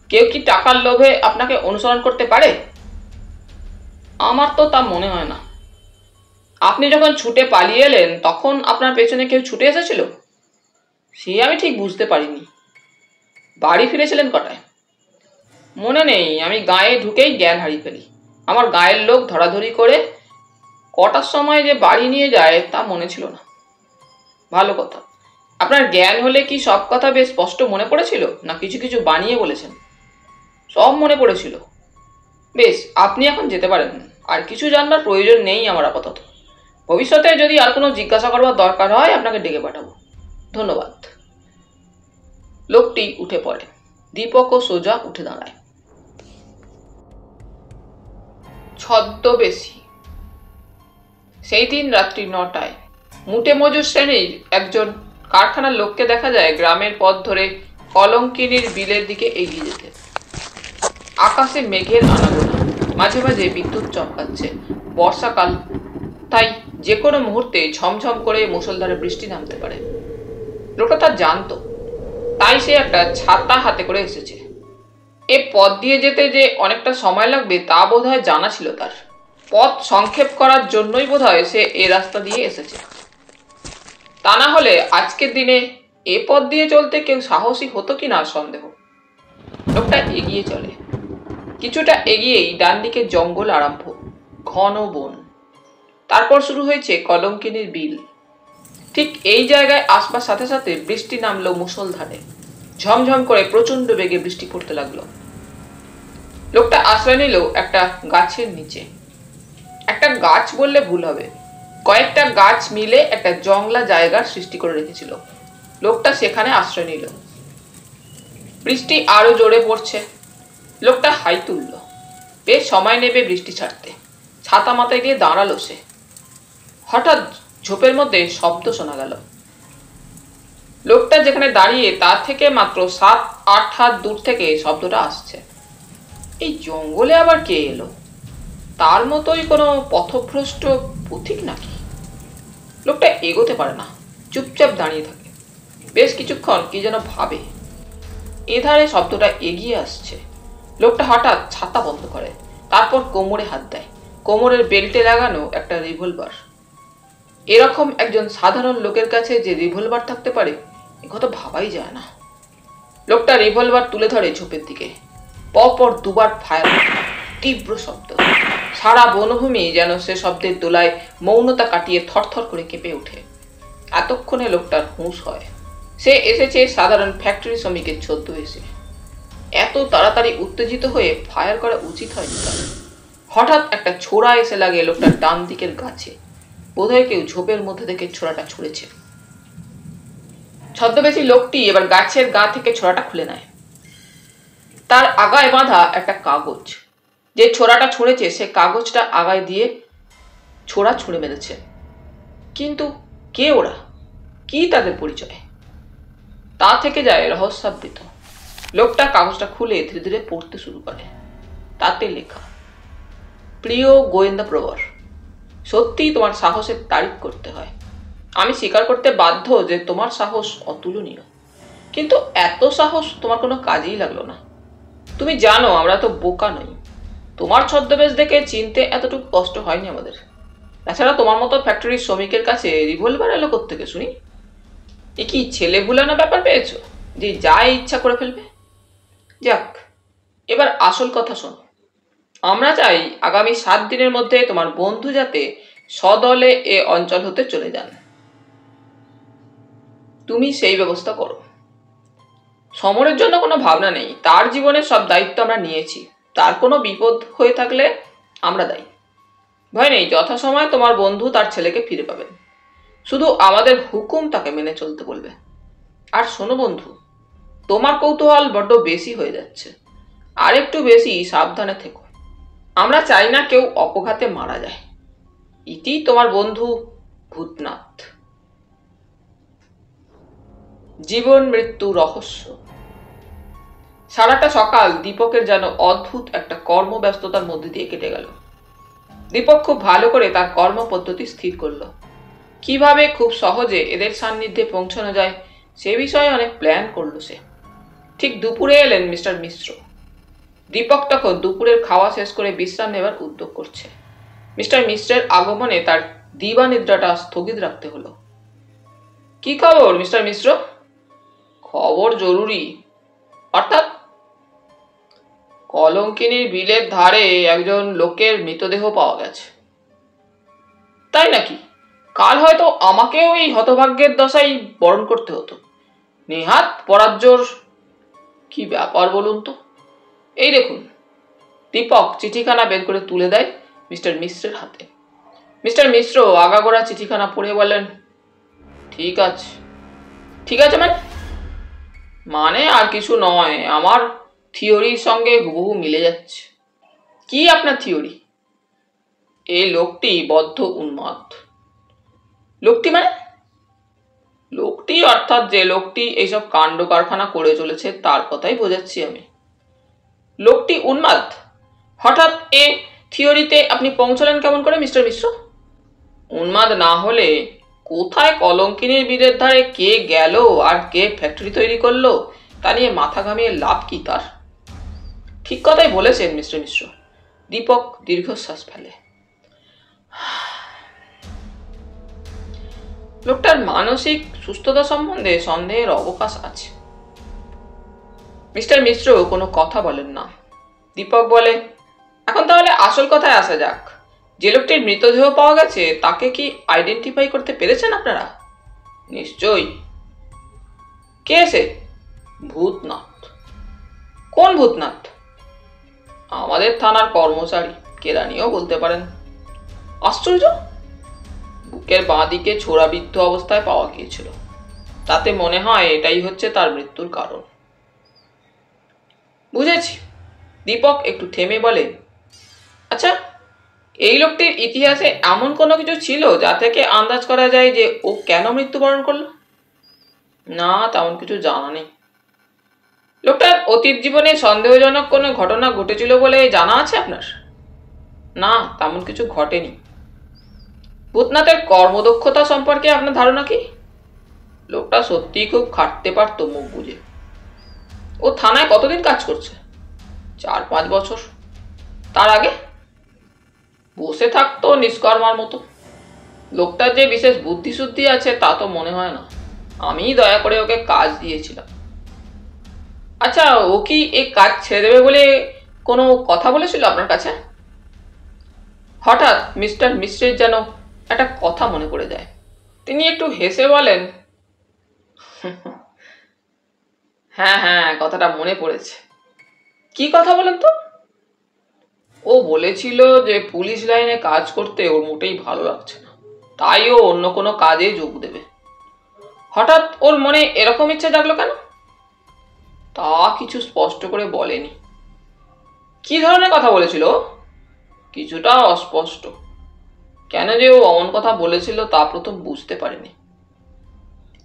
Speaker 1: কেউ কি টাকার লোভে আপনাকে অনুসরণ করতে পারে? আমার তো তা মনে হয় না। আপনি যখন ছুটে পালিয়ে এলেন তখন আপনার পেছনে কেউ ছুটে এসেছিল? সে আমি ঠিক বুঝতে পারিনি। বাড়ি ফিরেছিলেন কটায়? মনে নেই। আমি গায়ে ঢুকেই জ্ঞান হারিয়ে ফেলি। আমার গায়ের লোক ধরাধরি করে কটার সময় যে বাড়ি নিয়ে যায় তা মনে ছিল না। ভালো কথা। আপনার জ্ঞান হলে কি সব কথা বেশ স্পষ্ট মনে পড়েছিল, না কিছু কিছু বানিয়ে বলেছেন? সব মনে পড়েছিল। বেশ, আপনি এখন যেতে পারেন। আর কিছু জানবার প্রয়োজন নেই আমার আপাতত। ভবিষ্যতে যদি আর কোনো জিজ্ঞাসা করবার দরকার হয় আপনাকে ডেকে পাঠাবো। ধন্যবাদ। লোকটি উঠে পড়ে। দীপকও সোজা উঠে দাঁড়ায়। ছদ্মবেশী। সেই দিন রাত্রি 9টায় মুটে মজুর শ্রেণীর একজন কারখানার লোককে দেখা যায় গ্রামের পথ ধরে কলঙ্কিনীর বিলের দিকে এগিয়ে যেতে। আকাশে মেঘের আনাগোনা, মাঝে মাঝে বিদ্যুৎ চমকাচ্ছে। বর্ষাকাল, তাই যে কোনো মুহূর্তে ঝমঝম করে মুষলধারে বৃষ্টি নামতে পারে। লোকটা তা জানতো, তাই সে একটা ছাতা হাতে করে এসেছে। এ পথ দিয়ে যেতে যে অনেকটা সময় লাগবে তা বোধহয় জানা ছিল তার। পথ সংক্ষেপ করার জন্যই বোধহয় সে এ রাস্তা দিয়ে এসেছে। তা না হলে আজকের দিনে এ পথ দিয়ে চলতে কেউ সাহসী হতো কিনা সন্দেহ। লোকটা এগিয়ে চলে। কিছুটা এগিয়েই ডান দিকে জঙ্গল আরম্ভ, ঘন বন। তারপর শুরু হয়েছে কলঙ্কিনীর বিল। ঠিক এই জায়গায় আসবার সাথে সাথে বৃষ্টি নামলো মুষলধারে। ঝমঝম করে প্রচন্ড বেগে বৃষ্টি পড়তে লাগলো। লোকটা আশ্রয় নিল একটা গাছের নিচে। একটা গাছ বললে ভুল হবে, কয়েকটা গাছ মিলে একটা জংলা জায়গার সৃষ্টি করে রেখেছিল। লোকটা সেখানে আশ্রয় নিল। বৃষ্টি আরো জোরে পড়ছে। লোকটা হাই তুলল। বেশ সময় নেবে বৃষ্টি ছাড়তে। ছাতা মাথায় দিয়ে দাঁড়ালো সে। হঠাৎ ঝোপের মধ্যে শব্দ শোনা গেল। লোকটা যেখানে দাঁড়িয়ে তার থেকে মাত্র 7-8 হাত দূর থেকে শব্দটা আসছে। এই জঙ্গলে আবার কে এলো? তার মতোই কোনো পথভ্রষ্ট পথিক নাকি? লোকটা এগোতে পারে না, চুপচাপ দাঁড়িয়ে থাকে। বেশ কিছুক্ষণ কি যেন ভাবে। এধারে শব্দটা এগিয়ে আসছে। লোকটা হঠাৎ ছাতা বন্ধ করে, তারপর কোমরে হাত দেয়। কোমরের বেল্টে লাগানো একটা রিভলভার। এরকম একজন সাধারণ লোকের কাছে যে রিভলভার থাকতে পারে এ কথা ভাবাই যায় না। লোকটা রিভলভার তুলে ধরে ঝোপের দিকে। পরপর দুবার ফায়ার, তীব্র শব্দ। সারা বনভূমি যেন সে শব্দের দোলায় মৌনতা কাটিয়ে থরথর করে কেঁপে ওঠে। এতক্ষণে লোকটার হুঁশ হয়। সে এসেছে সাধারণ ফ্যাক্টরি শ্রমিকের ছদ্মবেশে। এত তাড়াতাড়ি উত্তেজিত হয়ে ফায়ার করা উচিত হয়নি তার। হঠাৎ একটা ছোড়া এসে লাগে লোকটার ডান দিকের গাছে। বোধহয় কেউ ঝোপের মধ্যে থেকে ছোড়াটা ছুঁড়েছে। ছদ্মবেশী লোকটি এবার গাছের গা থেকে ছোড়াটা খুলে নেয়। তার আগায় বাঁধা একটা কাগজ। যে ছোড়াটা ছুঁড়েছে সে কাগজটা আগায় দিয়ে ছোড়া ছুঁড়ে মেরেছে। কিন্তু কে ওরা? কি তাদের পরিচয়? তা থেকে যায় রহস্যাবৃত। লোকটা কাগজটা খুলে ধীরে ধীরে পড়তে শুরু করে। তাতে লেখা, প্রিয় গোয়েন্দা প্রবর, সত্যিই তোমার সাহসের তারিফ করতে হয়। আমি স্বীকার করতে বাধ্য যে তোমার সাহস অতুলনীয়, কিন্তু এত সাহস তোমার কোনো কাজেই লাগলো না। তুমি জানো আমরা তো বোকা নই। তোমার ছদ্মবেশ দেখে চিনতে এতটুকু কষ্ট হয়নি আমাদের। তাছাড়া তোমার মতো ফ্যাক্টরির শ্রমিকের কাছে রিভলভার এলো কোত্থেকে শুনি? এ কি ছেলে ভুলানো ব্যাপার পেয়েছো যে যা ইচ্ছা করে ফেলবে? যাক, এবার আসল কথা শোনো। আমরা চাই আগামী 7 দিনের মধ্যে তোমার বন্ধু যাতে সদলে এ অঞ্চল হতে চলে যান। তুমি সেই ব্যবস্থা করো। সমরের জন্য কোনো ভাবনা নেই। তার জীবনের সব দায়িত্ব আমরা নিয়েছি। তার কোনো বিপদ হয়ে থাকলে আমরা দায়ী। ভয় নেই, যথাসময়ে তোমার বন্ধু তার ছেলেকে ফিরে পাবেন। শুধু আমাদের হুকুম তাকে মেনে চলতে বলবে। আর শোনো বন্ধু, তোমার কৌতূহল বড্ড বেশি হয়ে যাচ্ছে। আর একটু বেশি সাবধানে থেকো। আমরা চাই না কেউ অপঘাতে মারা যায়। ইতি তোমার বন্ধু ভূতনাথ। জীবন মৃত্যু রহস্য। সারাটা সকাল দীপকের যেন অদ্ভুত একটা কর্মব্যস্ততার মধ্যে দিয়ে কেটে গেল। দীপক খুব ভালো করে তার কর্ম পদ্ধতি স্থির করলো। কিভাবে খুব সহজে এদের সান্নিধ্যে পৌঁছানো যায় সে বিষয়ে অনেক প্ল্যান করলো সে। ঠিক দুপুরে এলেন মিস্টার মিশ্র। দীপক তখন দুপুরের খাওয়া শেষ করে বিশ্রাম নেবার উদ্যোগ করছে। মিস্টার মিশ্রের আগমনে তার দিবানিদ্রাটা স্থগিত রাখতে হলো। কি খবর মিস্টার মিশ্র? খবর জরুরি। অর্থাৎ? কলঙ্কিনীর বিলের ধারে একজন লোকের মৃতদেহ পাওয়া গেছে। তাই নাকি? কাল হয়তো আমাকেও এই হতভাগ্যের দশাই বরণ করতে হতো। নেহাত পরাজ্যর। কি ব্যাপার বলুন তো? এই দেখুন। দীপক চিঠিখানা বের করে তুলে দেয় মিস্টার মিশ্রের হাতে। মিস্টার মিশ্র আগাগোড়া চিঠিখানা পড়ে বলেন, ঠিক আছে। ঠিক আছে মানে আর কিছু নয়, আমার থিওরির সঙ্গে হুবহু মিলে যাচ্ছে। কি আপনার থিওরি? এই লোকটি বদ্ধ উন্মাদ। লোকটি মানে? লোকটি অর্থাৎ যে লোকটি এইসব কাণ্ড কারখানা করে চলেছে তার কথাই বোঝাচ্ছি আমি। লোকটি উন্মাদ? হঠাৎ এ থিওরিতে আপনি পৌঁছলেন কেমন করে মিস্টার মিশ্র? উন্মাদ না হলে কোথায় কলঙ্কিনীর বিলের ধারে কে গেল আর কে ফ্যাক্টরি তৈরি করলো তা নিয়ে মাথা ঘামিয়ে লাভ কি তার? ঠিক কথাই বলেছেন মিস্টার মিশ্র। দীপক দীর্ঘশ্বাস ফেলে। লোকটার মানসিক সুস্থতা সম্বন্ধে সন্দেহের অবকাশ আছে। মিস্টার মিশ্র কোনো কথা বলেন না। দীপক বলে, এখন তাহলে আসল কথায় আসা যাক। যে লোকটির মৃতদেহ পাওয়া গেছে তাকে কি আইডেন্টিফাই করতে পেরেছেন আপনারা? নিশ্চয়ই। কে সে? ভূতনাথ। কোন ভূতনাথ? আমাদের থানার কর্মচারী, কেরানিও বলতে পারেন। আশ্চর্য, বুকের বাঁ দিকে ছোড়াবিদ্ধ অবস্থায় পাওয়া গিয়েছিল। তাতে মনে হয় এটাই হচ্ছে তার মৃত্যুর কারণ। বুঝেছি। দীপক একটু থেমে বলে, আচ্ছা, এই লোকটির ইতিহাসে এমন কোনো কিছু ছিল যা থেকে আন্দাজ করা যায় যে ও কেন মৃত্যুবরণ করলো? না, তেমন কিছু জানা নেই। লোকটার অতীত জীবনে সন্দেহজনক কোনো ঘটনা ঘটেছিল বলে জানা আছে আপনার? না, তেমন কিছু ঘটেনি। ভূতনাথের কর্মদক্ষতা সম্পর্কে আপনার ধারণা কি? লোকটা সত্যিই খুব খাটতে পারতো মুখ বুঝে। ও থানায় কতদিন কাজ করছে? 4-5 বছর। তার আগে বসে থাকতো নিষ্কর্মার মতো। লোকটার যে বিশেষ বুদ্ধিশুদ্ধি আছে তা তো মনে হয় না। আমি দয়া করে ওকে কাজ দিয়েছিলাম। আচ্ছা, ও কি এই কাজ ছেড়ে দেবে বলে কোনো কথা বলেছিল আপনার কাছে? হঠাৎ মিস্টার মিশ্রের যেন একটা কথা মনে পড়ে যায়। তিনি একটু হেসে বলেন, হ্যাঁ হ্যাঁ, কথাটা মনে পড়েছে। কি কথা বলেন তো? ও বলেছিল যে পুলিশ লাইনে কাজ করতে ওর মোটেই ভালো লাগছে না, তাই ও অন্য কোনো কাজে যোগ দেবে। হঠাৎ ওর মনে এরকম ইচ্ছা জাগলো কেন? তা কিছু স্পষ্ট করে বলেনি। কি ধরনের কথা বলেছিল? কিছুটা অস্পষ্ট। কেন যে ও অমন কথা বলেছিল তা প্রথম বুঝতে পারেনি।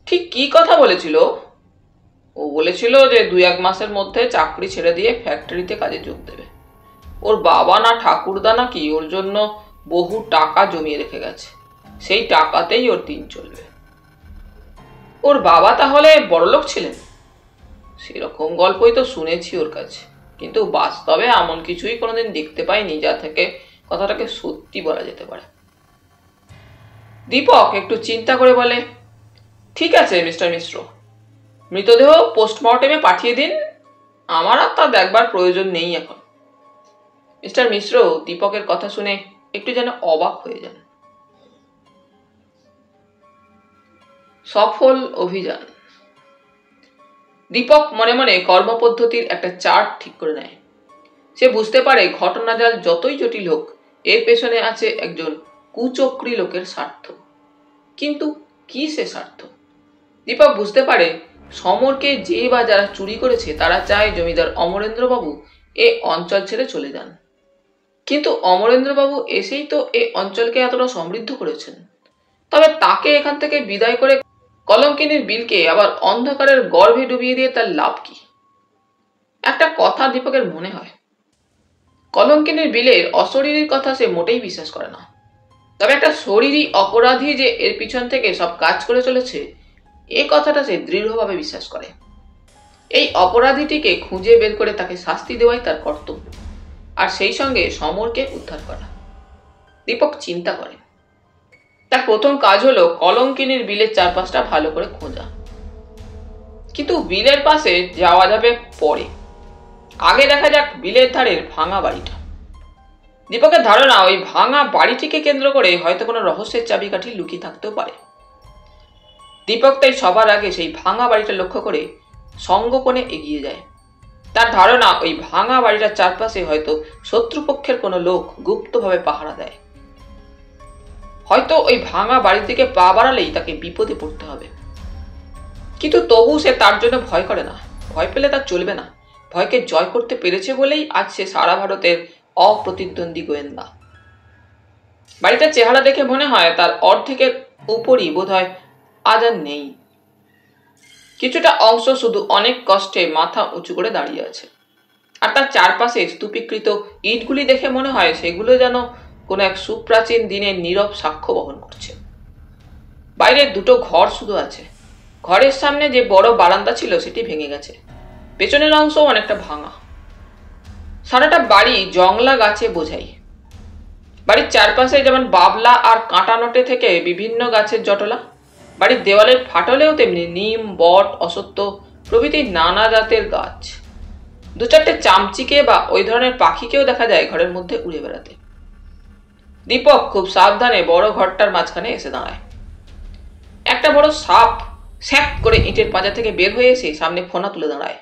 Speaker 1: ঠিক কি কথা বলেছিল? ও বলেছিল যে 2-1 মাসের মধ্যে চাকরি ছেড়ে দিয়ে ফ্যাক্টরিতে কাজে যোগ দেবে। ওর বাবা না ঠাকুরদা নাকি ওর জন্য বহু টাকা জমিয়ে রেখে গেছে, সেই টাকাতেই ওর দিন চলবে। ওর বাবা তাহলে বড়লোক ছিলেন? সেরকম গল্পই তো শুনেছি ওর কাছে, কিন্তু বাস্তবে এমন কিছুই কোনোদিন দেখতে পাইনি যা থেকে কথাটাকে সত্যি বলা যেতে পারে। দীপক একটু চিন্তা করে বলে, ঠিক আছে মিস্টার মিশ্র, মৃতদেহ পোস্টমর্টেমে পাঠিয়ে দিন। আমার আর তা দেখবার প্রয়োজন নেই এখন। মিস্টার মিশ্র দীপকের কথা শুনে একটু যেন অবাক হয়ে যান। সফল অভিযান। দীপক মনে মনে কর্মপদ্ধতির একটা চার্ট ঠিক করে নেয়। সে বুঝতে পারে ঘটনাজাল যতই জটিল হোক, এর পেছনে আছে একজন কুচক্রী লোকের স্বার্থ। কিন্তু কি সে স্বার্থ? দীপক বুঝতে পারে সমরকে যে বা যারা চুরি করেছে তারা চায় জমিদার অমরেন্দ্রবাবু এ অঞ্চল ছেড়ে চলে যান। কিন্তু অমরেন্দ্রবাবু এসেই তো এই অঞ্চলকে এতটা সমৃদ্ধ করেছেন, তবে তাকে এখান থেকে বিদায় করে কলঙ্কিনীর বিলকে আবার অন্ধকারের গর্ভে ডুবিয়ে দিয়ে তার লাভ কি? একটা কথা দীপকের মনে হয়, কলঙ্কিনীর বিলের অশরীরীর কথা সে মোটেই বিশ্বাস করে না। তবে একটা শরীরী অপরাধী যে এর পিছন থেকে সব কাজ করে চলেছে, এ কথাটা সে দৃঢ়ভাবে বিশ্বাস করে। এই অপরাধীটিকে খুঁজে বের করে তাকে শাস্তি দেওয়াই তার কর্তব্য, আর সেই সঙ্গে সমরকে উদ্ধার করা। দীপক চিন্তা করে, তার প্রথম কাজ হলো কলঙ্কিনীর বিলের চারপাশটা ভালো করে খোঁজা। কিন্তু বিলের পাশে যাওয়া যাবে পরে, আগে দেখা যাক বিলের ধারের ভাঙা বাড়িটা। দীপকের ধারণা ওই ভাঙা বাড়িটিকে কেন্দ্র করে হয়তো কোনো রহস্যের চাবিকাঠি লুকিয়ে থাকতেও পারে। দীপক তাই সবার আগে সেই ভাঙা বাড়িটা লক্ষ্য করে সঙ্গোপনে এগিয়ে যায়। তার ধারণা ওই ভাঙা বাড়িটার চারপাশে হয়তো শত্রুপক্ষের কোনো লোক গুপ্তভাবে পাহারা দেয়। হয়তো ওই ভাঙা বাড়ির দিকে পা বাড়ালেই তাকে বিপদে পড়তে হবে। কিন্তু তবু সে তার জন্য ভয় করে না। ভয় পেলে তার চলবে না। ভয়কে জয় করতে পেরেছে বলেই আজ সে সারা ভারতের অপ্রতিদ্বন্দ্বী গোয়েন্দা। বাড়িটার চেহারা দেখে মনে হয় তার অর্ধেকের উপরই বোধহয় আজ আর নেই। কিছুটা অংশ শুধু অনেক কষ্টে মাথা উঁচু করে দাঁড়িয়ে আছে, আর তার চারপাশে স্তূপীকৃত ইটগুলি দেখে মনে হয় সেগুলো যেন কোনো এক সুপ্রাচীন দিনের নীরব সাক্ষ্য বহন করছে। বাইরে দুটো ঘর শুধু আছে। ঘরের সামনে যে বড় বারান্দা ছিল সেটি ভেঙে গেছে, পেছনের অংশ অনেকটা ভাঙা। সারাটা বাড়ি জংলা গাছে বোঝাই। বাড়ির চারপাশে যেমন বাবলা আর কাঁটানটে থেকে বিভিন্ন গাছের জটলা, বাড়ির দেওয়ালের ফাটলেও তেমনি নিম, বট, অসত্য প্রভৃতি নানা জাতের গাছ। 2-4টে চামচিকে বা ওই ধরনের পাখিকেও দেখা যায় ঘরের মধ্যে উড়ে বেড়াতে। দীপক খুব সাবধানে বড় ঘরটার মাঝখানে এসে দাঁড়ায়। একটা বড় সাপ স্যাপ করে ইটের পাঁজা থেকে বের হয়ে এসে সামনে ফোনা তুলে দাঁড়ায়।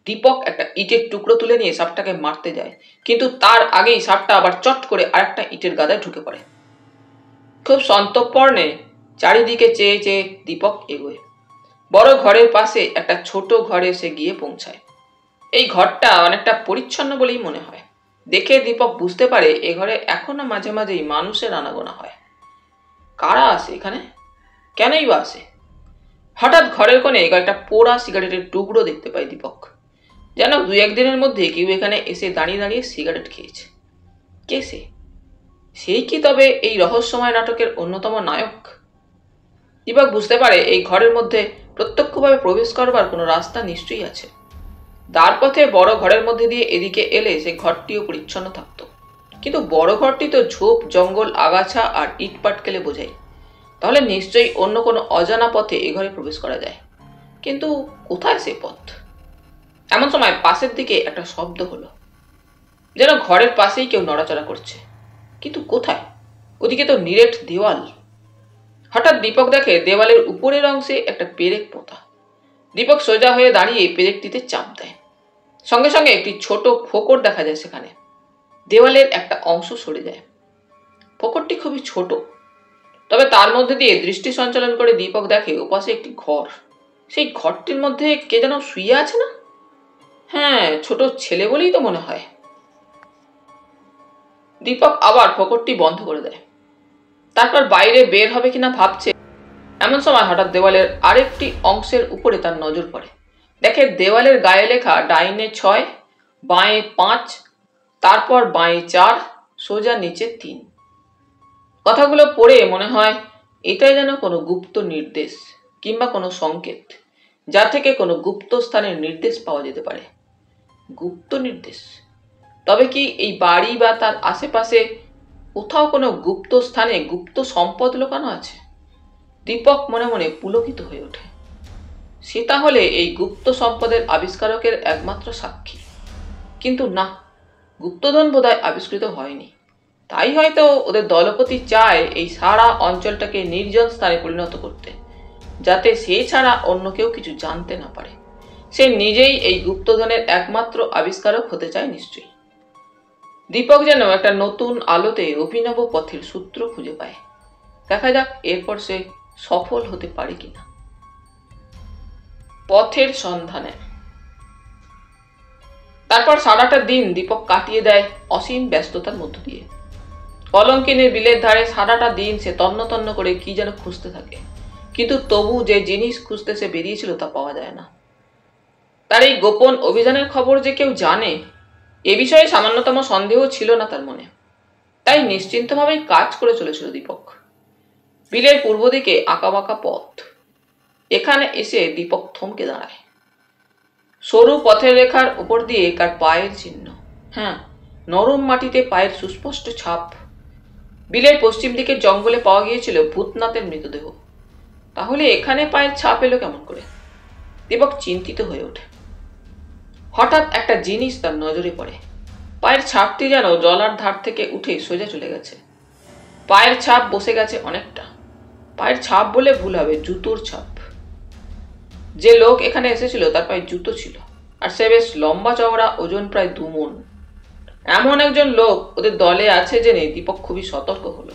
Speaker 1: দীপক একটা ইটের টুকরো তুলে নিয়ে সাপটাকে মারতে যায়, কিন্তু তার আগেই সাপটা আবার চট করে আরেকটা ইটের গাদায় ঢুকে পড়ে। খুব সন্তর্পণে চারিদিকে চেয়ে চেয়ে দীপক এগোয়। বড় ঘরের পাশে একটা ছোট ঘরে সে গিয়ে পৌঁছায়। এই ঘরটা অনেকটা পরিচ্ছন্ন বলেই মনে হয়। দেখে দীপক বুঝতে পারে এ ঘরে এখনো মাঝে মাঝেই মানুষের আনাগোনা হয়। কারা আসে এখানে? কেনই বা আসে? হঠাৎ ঘরের কোণে কয়েকটা পোড়া সিগারেটের টুকরো দেখতে পায় দীপক। যেন 2-1 দিনের মধ্যে কেউ এখানে এসে দাঁড়িয়ে দাঁড়িয়ে সিগারেট খেয়েছে। কে সে? সেই কি তবে এই রহস্যময় নাটকের অন্যতম নায়ক? দীপক বুঝতে পারে এই ঘরের মধ্যে প্রত্যক্ষভাবে প্রবেশ করবার কোনো রাস্তা নিশ্চয়ই আছে। দ্বারপথে বড় ঘরের মধ্যে দিয়ে এদিকে এলে সে ঘরটিও পরিচ্ছন্ন থাকতো, কিন্তু বড় ঘরটি তো ঝোপ জঙ্গল আগাছা আর ইট পাটকেলে বোঝাই। তাহলে নিশ্চয়ই অন্য কোনো অজানা পথে এ ঘরে প্রবেশ করা যায়, কিন্তু কোথায় সে পথ? এমন সময় পাশের দিকে একটা শব্দ হলো, যেন ঘরের পাশেই কেউ নড়াচড়া করছে, কিন্তু কোথায়? ওদিকে তো নিরেট দেওয়াল। হঠাৎ দীপক দেখে দেওয়ালের উপরের অংশে একটা পেরেক পোঁতা। দীপক সোজা হয়ে দাঁড়িয়ে পেরেকটিতে চাপ দেয়। সঙ্গে সঙ্গে একটি ছোট ফোকর দেখা যায় সেখানে। দেওয়ালের একটা অংশ সরে যায়। ফোকরটি খুবই ছোট, তবে তার মধ্যে দিয়ে দৃষ্টি সঞ্চালন করে দীপক দেখে ওপাশে একটি ঘর। সেই ঘরটির মধ্যে কে যেন শুয়ে আছে না? হ্যাঁ, ছোট ছেলে বলেই তো মনে হয়। দীপক আবার ফোকরটি বন্ধ করে দেয়। তারপর বাইরে বের হবে কিনা ভাবছে, এমন সময় হঠাৎ দেওয়ালের আরেকটি অংশের উপরে তার নজর পড়ে। দেখে দেওয়ালের গায়ে লেখা ডাইনে 6, বাঁয়ে 5, তারপর বাঁয়ে 4, সোজা নিচে 3। কথাগুলো পড়ে মনে হয় এটাই যেন কোনো গুপ্ত নির্দেশ কিংবা কোনো সংকেত, যা থেকে কোনো গুপ্ত স্থানের নির্দেশ পাওয়া যেতে পারে। গুপ্ত নির্দেশ? তবে কি এই বাড়ি বা তার আশেপাশে কোথাও কোনো গুপ্ত স্থানে গুপ্ত সম্পদ লুকানো আছে? দীপক মনে মনে পুলকিত হয়ে ওঠে। সে তাহলে এই গুপ্ত সম্পদের আবিষ্কারকের একমাত্র সাক্ষী। কিন্তু না, গুপ্তধন বোধহয় আবিষ্কৃত হয়নি। তাই হয়তো ওদের দলপতি চায় এই সারা অঞ্চলটাকে নির্জন স্থানে পরিণত করতে, যাতে সে ছাড়া অন্য কেউ কিছু জানতে না পারে। সে নিজেই এই গুপ্তধনের একমাত্র আবিষ্কারক হতে চায় নিশ্চয়ই। দীপক যেন একটা নতুন আলোতে অভিনব পথের সূত্র খুঁজে পায়। দেখা যাক এরপর সে সফল হতে পারে কিনা। পথের সন্ধানে। তারপর সারাটা দিন দীপক কাটিয়ে দেয় অসীম ব্যস্ততার মধ্য দিয়ে। কলঙ্কিনীর বিলের ধারে সারাটা দিন সে তন্ন তন্ন করে কি যেন খুঁজতে থাকে, কিন্তু তবু যে জিনিস খুঁজতে সে বেরিয়েছিল তা পাওয়া যায় না। তার এই গোপন অভিযানের খবর যে কেউ জানে, এ বিষয়ে সামান্যতম সন্দেহ ছিল না তার মনে। তাই নিশ্চিন্তভাবেই কাজ করে চলেছিল দীপক। বিলের পূর্ব দিকে আঁকাবাঁকা পথ। এখানে এসে দীপক থমকে দাঁড়ায়। সরু পথের রেখার উপর দিয়ে কার পায়ের চিহ্ন। হ্যাঁ, নরম মাটিতে পায়ের সুস্পষ্ট ছাপ। বিলের পশ্চিম দিকে জঙ্গলে পাওয়া গিয়েছিল ভূতনাথের মৃতদেহ। তাহলে এখানে পায়ের ছাপ এলো কেমন করে? দীপক চিন্তিত হয়ে ওঠে। হঠাৎ একটা জিনিস তার নজরে পড়ে। পায়ের ছাপটি যেন জলার ধার থেকে উঠে সোজা চলে গেছে। পায়ের ছাপ বসে গেছে অনেকটা। পায়ের ছাপ বলে ভুল হবে, জুতোর ছাপ। যে লোক এখানে এসেছিল তার পায়ে জুতো ছিল, আর সে বেশ লম্বা চওড়া, ওজন প্রায় 2 মণ। এমন একজন লোক ওদের দলে আছে জেনে দীপক খুবই সতর্ক হলো।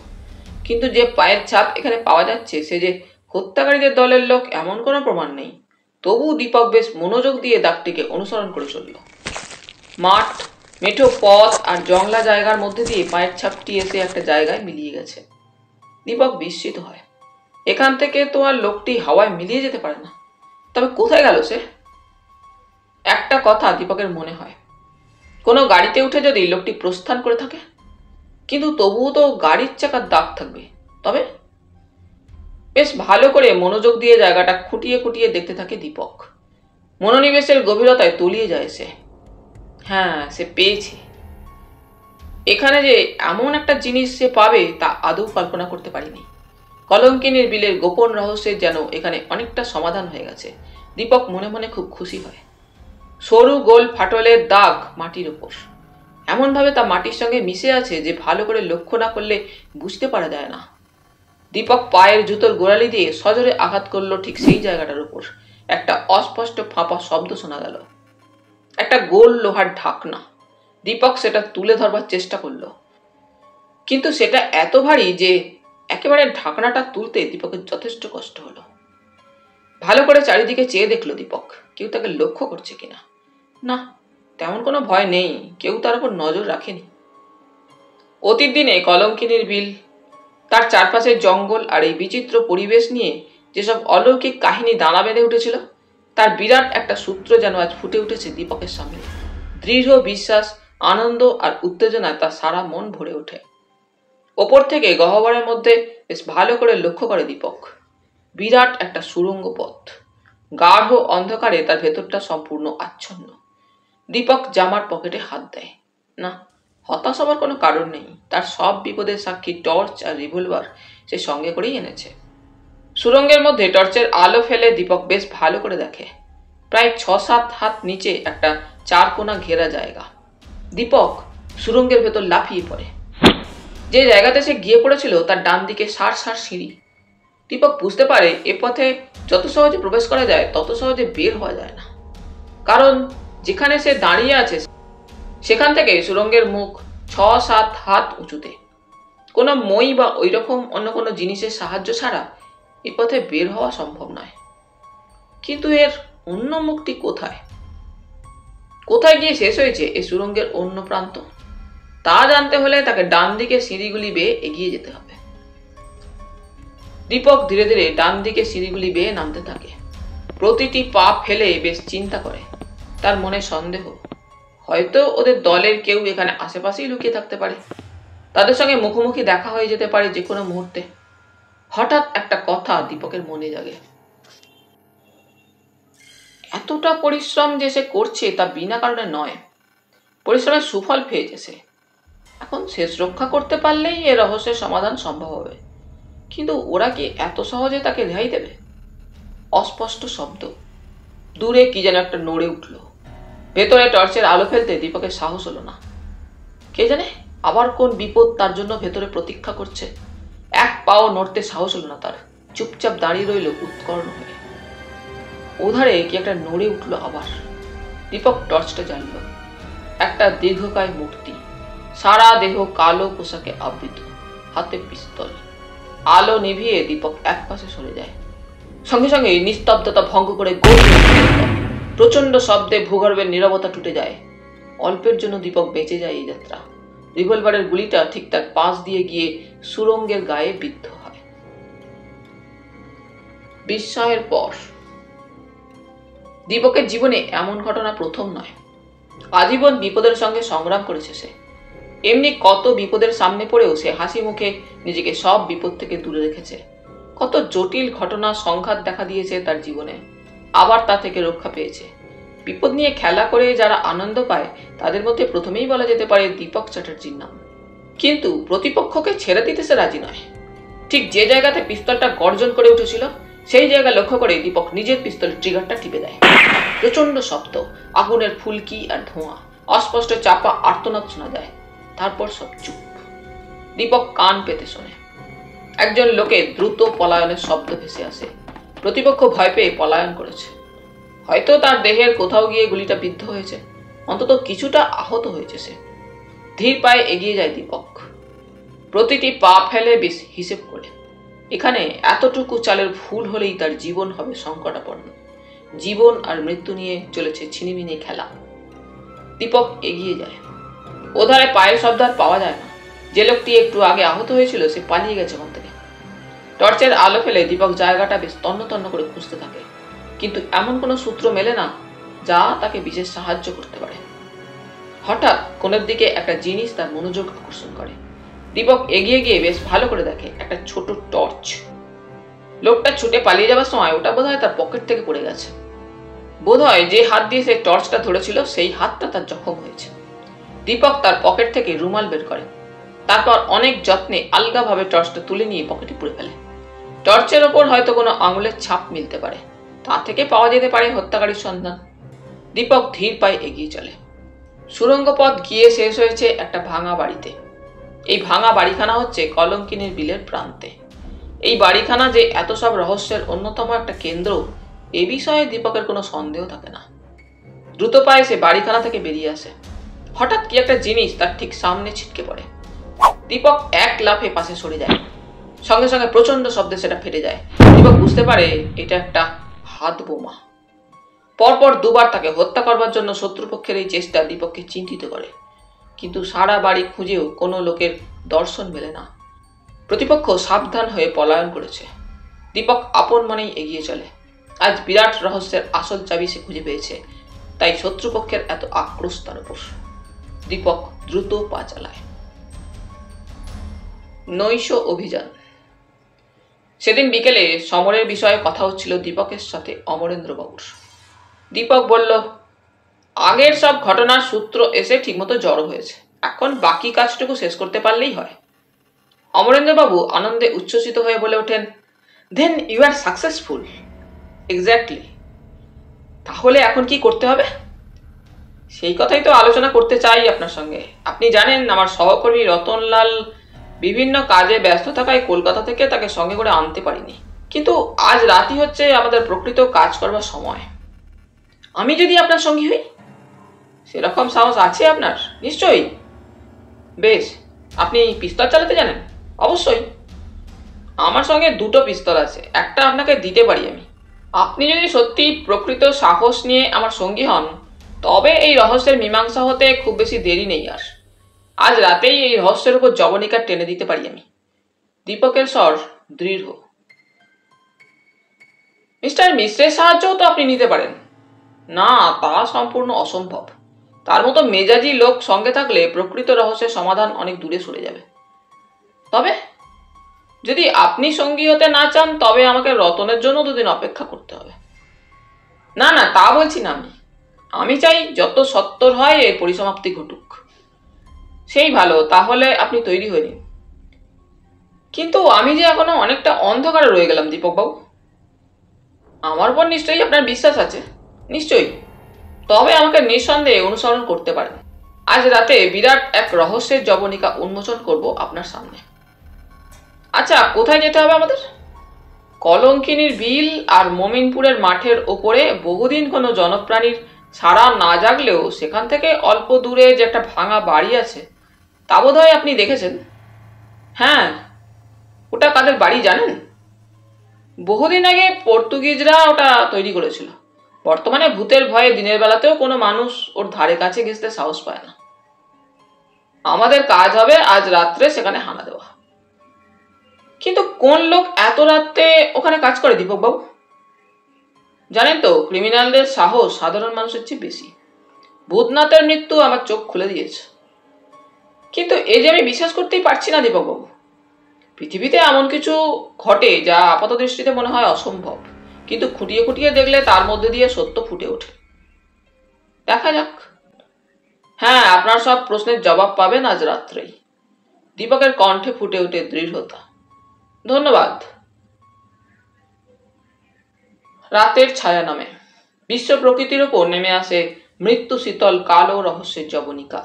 Speaker 1: কিন্তু যে পায়ের ছাপ এখানে পাওয়া যাচ্ছে সে যে হত্যাকারীদের দলের লোক এমন কোনো প্রমাণ নেই। তবু দীপক বেশ মনোযোগ দিয়ে দাগটিকে অনুসরণ করে চলল। মাঠ, মেঠো পথ আর জংলা জায়গার মধ্যে দিয়ে পায়ের ছাপটি এসে একটা জায়গায় মিলিয়ে গেছে। দীপক বিস্মিত হয়। এখান থেকে তো আর লোকটি হাওয়ায় মিলিয়ে যেতে পারে না। তবে কোথায় গেল সে? একটা কথা দীপকের মনে হয়, কোনো গাড়িতে উঠে যদি লোকটি প্রস্থান করে থাকে, কিন্তু তবুও তো গাড়ির চাকার দাগ থাকবে। তবে বেশ ভালো করে মনোযোগ দিয়ে জায়গাটা খুঁটিয়ে খুঁটিয়ে দেখতে থাকে দীপক। মনোনিবেশের গভীরতায় তলিয়ে যায় সে। হ্যাঁ, সে পেয়েছে। এখানে যে এমন একটা জিনিস সে পাবে তা আদৌ কল্পনা করতে পারিনি। কলঙ্কিনীর বিলের গোপন রহস্যের যেন এখানে অনেকটা সমাধান হয়ে গেছে। দীপক মনে মনে খুব খুশি হয়। সরু গোল ফাটলের দাগ মাটির ওপর, এমনভাবে তা মাটির সঙ্গে মিশে আছে যে ভালো করে লক্ষ্য না করলে বুঝতে পারা যায় না। দীপক পায়ের জুতোর গোড়ালি দিয়ে সজোরে আঘাত করলো ঠিক সেই জায়গাটার উপর। একটা অস্পষ্ট ফাঁপা শব্দ শোনা গেল। একটা গোল লোহার ঢাকনা। দীপক সেটা তুলে ধরবার চেষ্টা করলো, কিন্তু সেটা এত ভারী যে একেবারে ঢাকনাটা তুলতে দীপকের যথেষ্ট কষ্ট হলো। ভালো করে চারিদিকে চেয়ে দেখলো দীপক কেউ তাকে লক্ষ্য করছে কিনা। না, তেমন কোনো ভয় নেই, কেউ তার উপর নজর রাখেনি। অতীত দিনে কলঙ্কিনীর বিল, তার চারপাশের জঙ্গল আর এই বিচিত্র পরিবেশ নিয়ে যেসব অলৌকিক কাহিনী দানা বেঁধে উঠেছিল, তার বিরাট একটা সূত্র যেন আজ ফুটে উঠেছে দীপকের সামনে। দৃঢ় বিশ্বাস, আনন্দ আর উত্তেজনায় তার সারা মন ভরে ওঠে। ওপর থেকে গহ্বরের মধ্যে বেশ ভালো করে লক্ষ্য করে দীপক। বিরাট একটা সুড়ঙ্গ পথ, গাঢ় অন্ধকারে তার ভেতরটা সম্পূর্ণ আচ্ছন্ন। দীপক জামার পকেটে হাত দেয়। না, হতাশ হবার কোনো কারণ নেই। তার সব বিপদের সাক্ষী টর্চ আর রিভলভার সে সঙ্গে করেই এনেছে। সুড়ঙ্গের মধ্যে টর্চের আলো ফেলে দীপক বেশ ভালো করে দেখে। প্রায় 6-7 হাত নিচে একটা 4 কোণা ঘেরা জায়গা। দীপক সুড়ঙ্গের ভেতর লাফিয়ে পড়ে। যে জায়গাতে সে গিয়ে পড়েছিল তার ডান দিকে সার সিঁড়ি। দীপক বুঝতে পারে এ পথে যত সহজে প্রবেশ করা যায় তত সহজে বের হওয়া যায় না, কারণ যেখানে সে দাঁড়িয়ে আছে সেখান থেকে সুড়ঙ্গের মুখ 6-7 হাত উঁচুতে। কোনো মই বা ওই রকম অন্য কোনো জিনিসের সাহায্য ছাড়া এ পথে বের হওয়া সম্ভব নয়। কিন্তু এর অন্য মুখটি কোথায়? কোথায় গিয়ে শেষ হয়েছে এই সুড়ঙ্গের অন্য প্রান্ত? তা জানতে হলে তাকে ডান দিকে সিঁড়িগুলি বেয়ে এগিয়ে যেতে হবে। দীপক ধীরে ধীরে ডান দিকে সিঁড়িগুলি বেয়ে নামতে থাকে। প্রতিটি পা ফেলে বেশ চিন্তা করে। তার মনে সন্দেহ, হয়তো ওদের দলের কেউ এখানে আশেপাশেই লুকিয়ে থাকতে পারে। তাদের সঙ্গে মুখোমুখি দেখা হয়ে যেতে পারে যে কোনো মুহূর্তে। হঠাৎ একটা কথা দীপকের মনে জাগে। এতটা পরিশ্রম যে সে করছে তা বিনা কারণে নয়। পরিশ্রমের সুফল পেয়েছে সে। এখন শেষ রক্ষা করতে পারলেই এ রহস্যের সমাধান সম্ভব হবে। কিন্তু ওরা কি এত সহজে তাকে রেহাই দেবে? অস্পষ্ট শব্দ, দূরে কি যেন একটা নড়ে উঠল। ভেতরে টর্চের আলো ফেলতে দীপকের সাহস হলো না। কে জানে আবার কোন বিপদ তার জন্য ভেতরে প্রতীক্ষা করছে। এক পাও নড়তে সাহস হলো না তার। চুপচাপ দাঁড়িয়ে রইল উৎকর্ণ হয়ে। ওধারে কি একটা নড়ে উঠল আবার। দীপক টর্চটা জ্বালল। একটা দীর্ঘকায় মূর্তি, সারা দেহ কালো পোশাকে আবৃত, হাতে পিস্তল। আলো নিভিয়ে দীপক এক পাশে সরে যায়। সঙ্গে সঙ্গে নিস্তব্ধতা ভঙ্গ করে প্রচন্ড শব্দে ভূগর্ভের নীরবতা টুটে যায়। অল্পের জন্য দীপক বেঁচে যায় এই যাত্রা। রিভলভারের গুলিটা ঠিক তার পাশ দিয়ে গিয়ে সুড়ঙ্গের গায়ে বিদ্ধ হয়। বিস্ময়ের পর। দীপকের জীবনে এমন ঘটনা প্রথম নয়। আজীবন বিপদের সঙ্গে সংগ্রাম করেছে সে। এমনি কত বিপদের সামনে পড়েও সে হাসি মুখে নিজেকে সব বিপদ থেকে দূরে রেখেছে। কত জটিল ঘটনা সংঘাত দেখা দিয়েছে তার জীবনে, আবার তা থেকে রক্ষা পেয়েছে। বিপদ নিয়ে খেলা করে যারা আনন্দ পায় তাদের মধ্যে প্রথমেই বলা যেতে পারে দীপক চ্যাটার্জির নাম। কিন্তু প্রতিপক্ষকে ছেড়ে দিতে সে রাজি নয়। ঠিক যে জায়গাতে পিস্তলটা গর্জন করে উঠেছিল সেই জায়গা লক্ষ্য করে দীপক নিজের পিস্তলের ট্রিগারটা টিপে দেয়। প্রচন্ড শব্দ, আগুনের ফুলকি আর ধোঁয়া, অস্পষ্ট চাপা আর্তনাদ শোনা যায়। তারপর সব চুপ। দীপক কান পেতে শোনে। একজন লোকের দ্রুত পলায়নের শব্দ ভেসে আসে। প্রতিপক্ষ ভয় পেয়ে পলায়ন করেছে। হয়তো তার দেহের কোথাও গিয়ে গুলিটা বিদ্ধ হয়েছে, অন্তত কিছুটা আহত হয়েছে সে। ধীর পায়ে এগিয়ে যায় দীপক, প্রতিটি পা ফেলে বেশ হিসেব করে। এখানে এতটুকু চালের ভুল হলেই তার জীবন হবে সংকটাপন্ন। জীবন আর মৃত্যু নিয়ে চলেছে ছিনিমিনি খেলা। দীপক এগিয়ে যায়। ওধারে পায়ের শব্দ আর পাওয়া যায় না। যে লোকটি একটু আগে আহত হয়েছিল সে পালিয়ে গেছে ওখান থেকে। টর্চের আলো ফেলে দীপক জায়গাটা বেশ তন্ন তন্ন করে খুঁজতে থাকে, কিন্তু এমন কোনো সূত্র মেলে না যা তাকে বিশেষ সাহায্য করতে পারে। হঠাৎ কোণের দিকে একটা জিনিস তার মনোযোগ আকর্ষণ করে। দীপক এগিয়ে গিয়ে বেশ ভালো করে দেখে একটা ছোট টর্চ। লোকটা ছুটে পালিয়ে যাওয়ার সময় ওটা বোধহয় তার পকেট থেকে পড়ে গেছে। বোধহয় যে হাত দিয়ে সে টর্চটা ধরেছিল সেই হাতটা তার জখম হয়েছে। দীপক তার পকেট থেকে রুমাল বের করে, তারপর অনেক যত্নে আলগাভাবে টর্চটা তুলে নিয়ে পকেটে পুরে ফেলে। টর্চের ওপর হয়তো কোনো আঙুলের ছাপ মিলতে পারে, তা থেকে পাওয়া যেতে পারে হত্যাকারীর সন্ধান। দীপক ধীর পায়ে এগিয়ে চলে। সুড়ঙ্গ পথ গিয়ে শেষ হয়েছে একটা ভাঙা বাড়িতে। এই ভাঙা বাড়িখানা হচ্ছে কলঙ্কিনীর বিলের প্রান্তে। এই বাড়িখানা যে এত সব রহস্যের অন্যতম একটা কেন্দ্র, এ বিষয়ে দীপকের কোনো সন্দেহ থাকে না। দ্রুত পায়ে সে বাড়িখানা থেকে বেরিয়ে আসে। হঠাৎ কি একটা জিনিস তার ঠিক সামনে ছিটকে পড়ে। দীপক এক লাফে পাশে সরে যায়। সঙ্গে সঙ্গে প্রচন্ড শব্দে সেটা ফেটে যায়। দীপক বুঝতে পারে এটা একটা হাত বোমা। পরপর দুবার তাকে হত্যা করবার জন্য শত্রুপক্ষের এই চেষ্টা দীপককে চিন্তিত করে, কিন্তু সারা বাড়ি খুঁজেও কোনো লোকের দর্শন মেলে না। প্রতিপক্ষ সাবধান হয়ে পলায়ন করেছে। দীপক আপন মনেই এগিয়ে চলে। আজ বিরাট রহস্যের আসল চাবি সে খুঁজে পেয়েছে, তাই শত্রুপক্ষের এত আক্রোশ তার উপর। দীপক দ্রুত পা চালায়। নৈশ অভিযান। সেদিন বিকেলে সমরের বিষয়ে কথা হচ্ছিল দীপকের সাথে অমরেন্দ্রবাবুর। দীপক বলল, আগের সব ঘটনার সূত্র এসে ঠিকমতো জড়ো হয়েছে, এখন বাকি কাজটুকু শেষ করতে পারলেই হয়। অমরেন্দ্রবাবু আনন্দে উচ্ছ্বসিত হয়ে বলে ওঠেন, then you are successful. Exactly. তাহলে এখন কি করতে হবে? সেই কথাই তো আলোচনা করতে চাই আপনার সঙ্গে। আপনি জানেন আমার সহকর্মী রতনলাল বিভিন্ন কাজে ব্যস্ত থাকায় কলকাতা থেকে তাকে সঙ্গে করে আনতে পারিনি, কিন্তু আজ রাতই হচ্ছে আমাদের প্রকৃত কাজ করবার সময়। আমি যদি আপনার সঙ্গী হই? সেরকম সাহস আছে আপনার? নিশ্চয়ই। বেশ, আপনি পিস্তল চালাতে জানেন? অবশ্যই। আমার সঙ্গে দুটো পিস্তল আছে, একটা আপনাকে দিতে পারি আমি। আপনি যদি সত্যি প্রকৃত সাহস নিয়ে আমার সঙ্গী হন, তবে এই রহস্যের মীমাংসা হতে খুব বেশি দেরি নেই আর। আজ রাতেই এই রহস্যের উপর জবনিকা টেনে দিতে পারি আমি। দীপকের স্বর দৃঢ়। মিস্টার মিশ্রের সাহায্যও তো আপনি নিতে পারেন। না, তা সম্পূর্ণ অসম্ভব। তার মতো মেজাজি লোক সঙ্গে থাকলে প্রকৃত রহস্যের সমাধান অনেক দূরে সরে যাবে। তবে যদি আপনি সঙ্গী হতে না চান, তবে আমাকে রতনের জন্য দুদিন অপেক্ষা করতে হবে। না না, তা বলছি না আমি চাই যত সত্বর হয় এর পরিসমাপ্তি ঘটুক। সেই ভালো, তাহলে আপনি তৈরি হয়ে নিন। কিন্তু আমি যে এখনো অনেকটা অন্ধকারে রয়ে গেলাম দীপকবাবু। আমার উপর নিশ্চয়ই আপনার বিশ্বাস আছে। নিশ্চয়ই। তবে আমাকে নিঃসন্দেহে অনুসরণ করতে পারেন। আজ রাতে বিরাট এক রহস্যের জবনিকা উন্মোচন করব আপনার সামনে। আচ্ছা, কোথায় যেতে হবে আমাদের? কলঙ্কিনীর বিল আর মমিনপুরের মাঠের ওপরে বহুদিন কোনো জনপ্রাণীর সাড়া না জাগলেও সেখান থেকে অল্প দূরে যে একটা ভাঙা বাড়ি আছে, তা বোধহয় আপনি দেখেছেন। হ্যাঁ, ওটা কাদের বাড়ি জানেন? বহুদিন আগে পর্তুগিজরা ওটা তৈরি করেছিল। বর্তমানে ভূতের ভয়ে দিনের বেলাতেও কোনো মানুষ ওর ধারে কাছে ঘেঁষতে সাহস পায় না। আমাদের কাজ হবে আজ রাত্রে সেখানে হানা দেওয়া। কিন্তু কোন লোক এত রাতে ওখানে কাজ করে দীপকবাবু? জানেন তো, ক্রিমিনালদের সাহস সাধারণ মানুষের চেয়ে বেশি। ভূতনাথের মৃত্যু আমার চোখ খুলে দিয়েছে। কিন্তু এই যে আমি বিশ্বাস করতেই পারছি না দীপকবাবু। পৃথিবীতে এমন কিছু ঘটে যা আপাত দৃষ্টিতে মনে হয় অসম্ভব, কিন্তু খুঁটিয়ে খুঁটিয়ে দেখলে তার মধ্যে দিয়ে সত্য ফুটে ওঠে। দেখা যাক। হ্যাঁ, আপনার সব প্রশ্নের জবাব পাবেন আজ রাত্রেই। দীপকের কণ্ঠে ফুটে ওঠে দৃঢ়তা। ধন্যবাদ। রাতের ছায়া নামে। বিশ্ব প্রকৃতির ওপর নেমে আসে মৃত্যু শীতল কালো রহস্যের জবনিকা।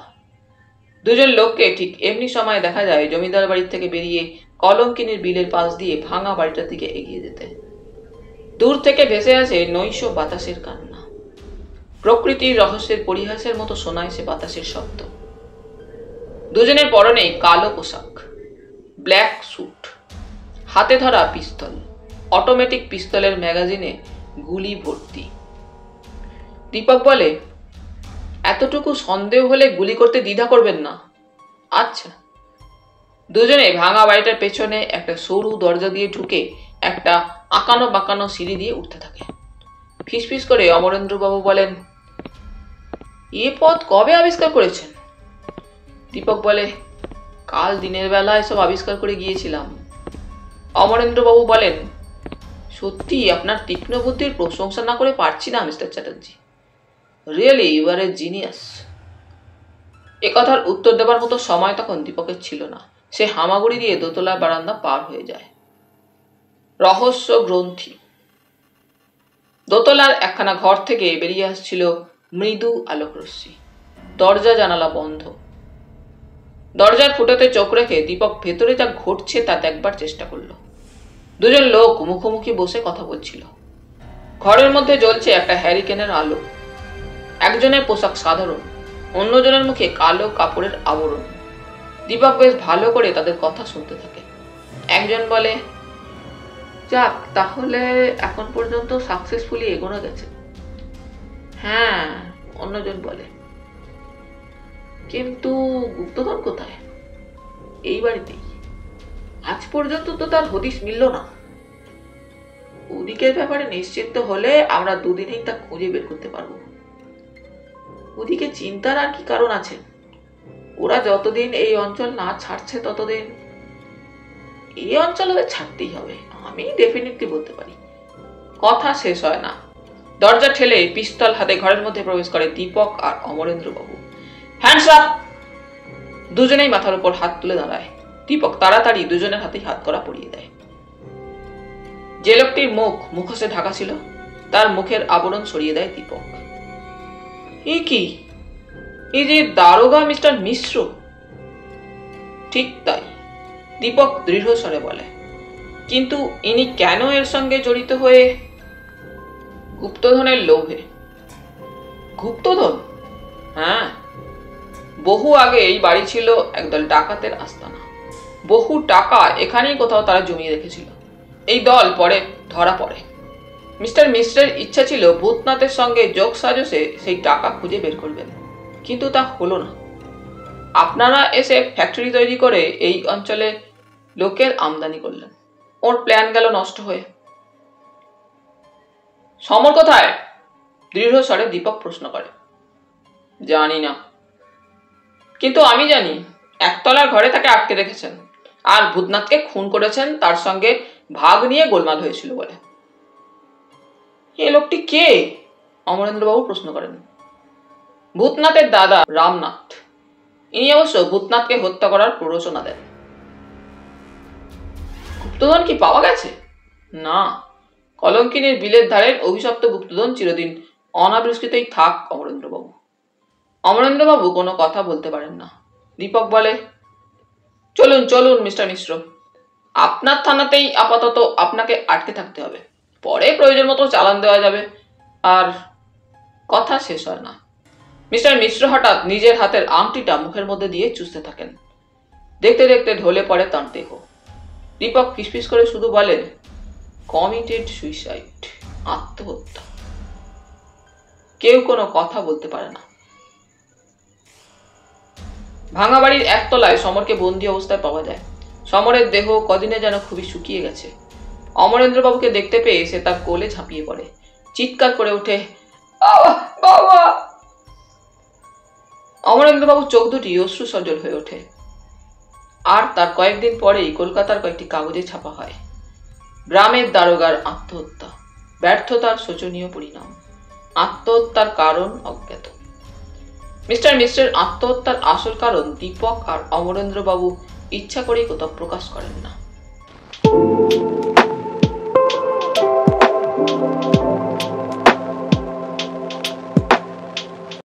Speaker 1: দুজন লোককে ঠিক এমনি সময় দেখা যায় জমিদার বাড়ির থেকে বেরিয়ে কলঙ্কিনীর বিলের পাশ দিয়ে ভাঙা বাড়িটার দিকে এগিয়ে যেতে। দূর থেকে ভেসে আসে নৈশ বাতাসের কান্না। প্রকৃতির রহস্যের পরিহাসের মতো শোনায় সে বাতাসের শব্দ। দুজনের পরনেই কালো পোশাক, ব্ল্যাক স্যুট, হাতে ধরা পিস্তল, অটোমেটিক পিস্তলের ম্যাগাজিনে গুলি ভর্তি। দীপক বলে, এতটুকু সন্দেহ হলে গুলি করতে দ্বিধা করবেন না। আচ্ছা। দুজনে ভাঙা বাড়িটার পেছনে একটা সরু দরজা দিয়ে ঢুকে একটা আঁকানো বাঁকানো সিঁড়ি দিয়ে উঠতে থাকে। ফিসফিস করে অমরেন্দ্রবাবু বলেন, এ পথ কবে আবিষ্কার করেছেন? দীপক বলে, কাল দিনের বেলা এসব আবিষ্কার করে গিয়েছিলাম। অমরেন্দ্রবাবু বলেন, সত্যি আপনার তীক্ষ্ণ বুদ্ধির প্রশংসা না করে পারছি না mister Chatterjee. Really you are a genius. একথার উত্তর দেবার মতো সময় তখন দীপকের ছিল না। সে হামাগুড়ি দিয়ে দোতলা বারান্দা পার হয়ে যায়। রহস্য গ্রন্থি। দোতলার একখানা ঘর থেকে বেরিয়ে আসছিল মৃদু আলোকরশ্মি। দরজা জানালা বন্ধ। দরজার ফুটোতে চোখ রেখে দীপক ভেতরে যা ঘটছে তা দেখবার চেষ্টা করল। দুজন লোক মুখোমুখি বসে কথা বলছিল। ঘরের মধ্যে জ্বলছে একটা হ্যারিকেনের আলো। একজনের পোশাক সাধারণ, অন্যজনের মুখে কালো কাপড়ের আবরণ। দীপক বেশ ভালো করে তাদের কথা শুনতে থাকে। একজন বলে, যাক, তাহলে এখন পর্যন্ত সাকসেসফুলি এগোনো গেছে। হ্যাঁ, অন্যজন বলে, কিন্তু গুপ্তধন কোথায়? এই বাড়িতেই। আজ পর্যন্ত তো তার হদিস মিলল না। ওদিকের ব্যাপারে নিশ্চিন্ত হলে আমরা দুদিনেই তা খুঁজে বের করতে পারবো। ওদিকে চিন্তার আর কি কারণ আছে? ওরা যতদিন এই অঞ্চল না ছাড়ছে ততদিন এই অঞ্চল ওদের ছাড়তেই হবে। আমি ডেফিনেটলি বলতে পারি। কথা শেষ হয় না, দরজা ঠেলে পিস্তল হাতে ঘরের মধ্যে প্রবেশ করে দীপক আর অমরেন্দ্র বাবু। Hands up! দুজনেই মাথার উপর হাত তুলে দাঁড়ায়। দীপক তাড়াতাড়ি দুজনের হাতেই হাত করা পরিয়ে দেয়। যে লোকটির মুখ মুখোশে ঢাকা ছিল, তার মুখের আবরণ সরিয়ে দেয় দীপক। এ কি? এই যে দারোগা মিস্টার মিশ্র? ঠিক তাই, দীপক দৃঢ় স্বরে বলে। কিন্তু ইনি কেন এর সঙ্গে জড়িত হয়ে? গুপ্তধনের লোভে। গুপ্তধন? হ্যাঁ, বহু আগে এই বাড়ি ছিল একদল ডাকাতের আস্তানা। বহু টাকা এখানেই কোথাও তারা জমিয়ে রেখেছিল। এই দল পরে ধরা পড়ে। মিস্টার মিশ্রের ইচ্ছা ছিল ভূতনাথের সঙ্গে যোগ সাজসে সেই টাকা খুঁজে বের করবেন, কিন্তু তা হলো না। আপনারা এসে ফ্যাক্টরি তৈরি করে এই অঞ্চলে লোকের আমদানি করলেন। ওর প্ল্যান গেল নষ্ট হয়ে। সমর কোথায়? দৃঢ় স্বরে দীপক প্রশ্ন করে। জানি না, কিন্তু আমি জানি একতলার ঘরে তাকে আটকে রেখেছেন আর ভূতনাথকে খুন করেছেন তার সঙ্গে ভাগ নিয়ে গোলমাল হয়েছিল বলে। এ লোকটি কে? অমরেন্দ্রবাবু প্রশ্ন করেন। ভূতনাথের দাদা রামনাথ। ইনি অবশ্য ভূতনাথকে হত্যা করার প্ররোচনা দেন। গুপ্তধন কি পাওয়া গেছে? না, কলঙ্কিনীর বিলের ধারের অভিশপ্ত গুপ্তধন চিরদিন অনাবিষ্কৃতই থাক অমরেন্দ্রবাবু। অমরেন্দ্রবাবু কোনো কথা বলতে পারেন না। দীপক বলে, চলুন চলুন মিস্টার মিশ্র, আপনার থানাতেই আপাতত আপনাকে আটকে থাকতে হবে। পরে প্রয়োজন মতো চালান দেওয়া যাবে। আর কথা শেষ হয় না। মিস্টার মিশ্র হঠাৎ নিজের হাতের আংটিটা মুখের মধ্যে দিয়ে চুষতে থাকেন। দেখতে দেখতে ঢলে পড়ে তার দেহ। দীপক ফিসফিস করে শুধু বলেন, কমিটেড সুইসাইড, আত্মহত্যা। কেউ কোনো কথা বলতে পারে না। ভাঙা বাড়ির একতলায় সমরকে বন্দি অবস্থায় পাওয়া যায়। সমরের দেহ কদিনে যেন খুবই শুকিয়ে গেছে। অমরেন্দ্রবাবুকে দেখতে পেয়ে সে তার কোলে ঝাঁপিয়ে পড়ে, চিৎকার করে ওঠে, বাবা! অমরেন্দ্রবাবু চোখ দুটি অশ্রু সজল হয়ে ওঠে। আর তার কয়েকদিন পরেই কলকাতার কয়েকটি কাগজে ছাপা হয়, গ্রামের দারোগার আত্মহত্যা, ব্যর্থতার শোচনীয় পরিণাম, আত্মহত্যার কারণ অজ্ঞাত। মিস্টার মিশ্রের আত্মহত্যার আসল কারণ দীপক আর অমরেন্দ্রবাবু ইচ্ছা করেই কোথাও প্রকাশ করেন না।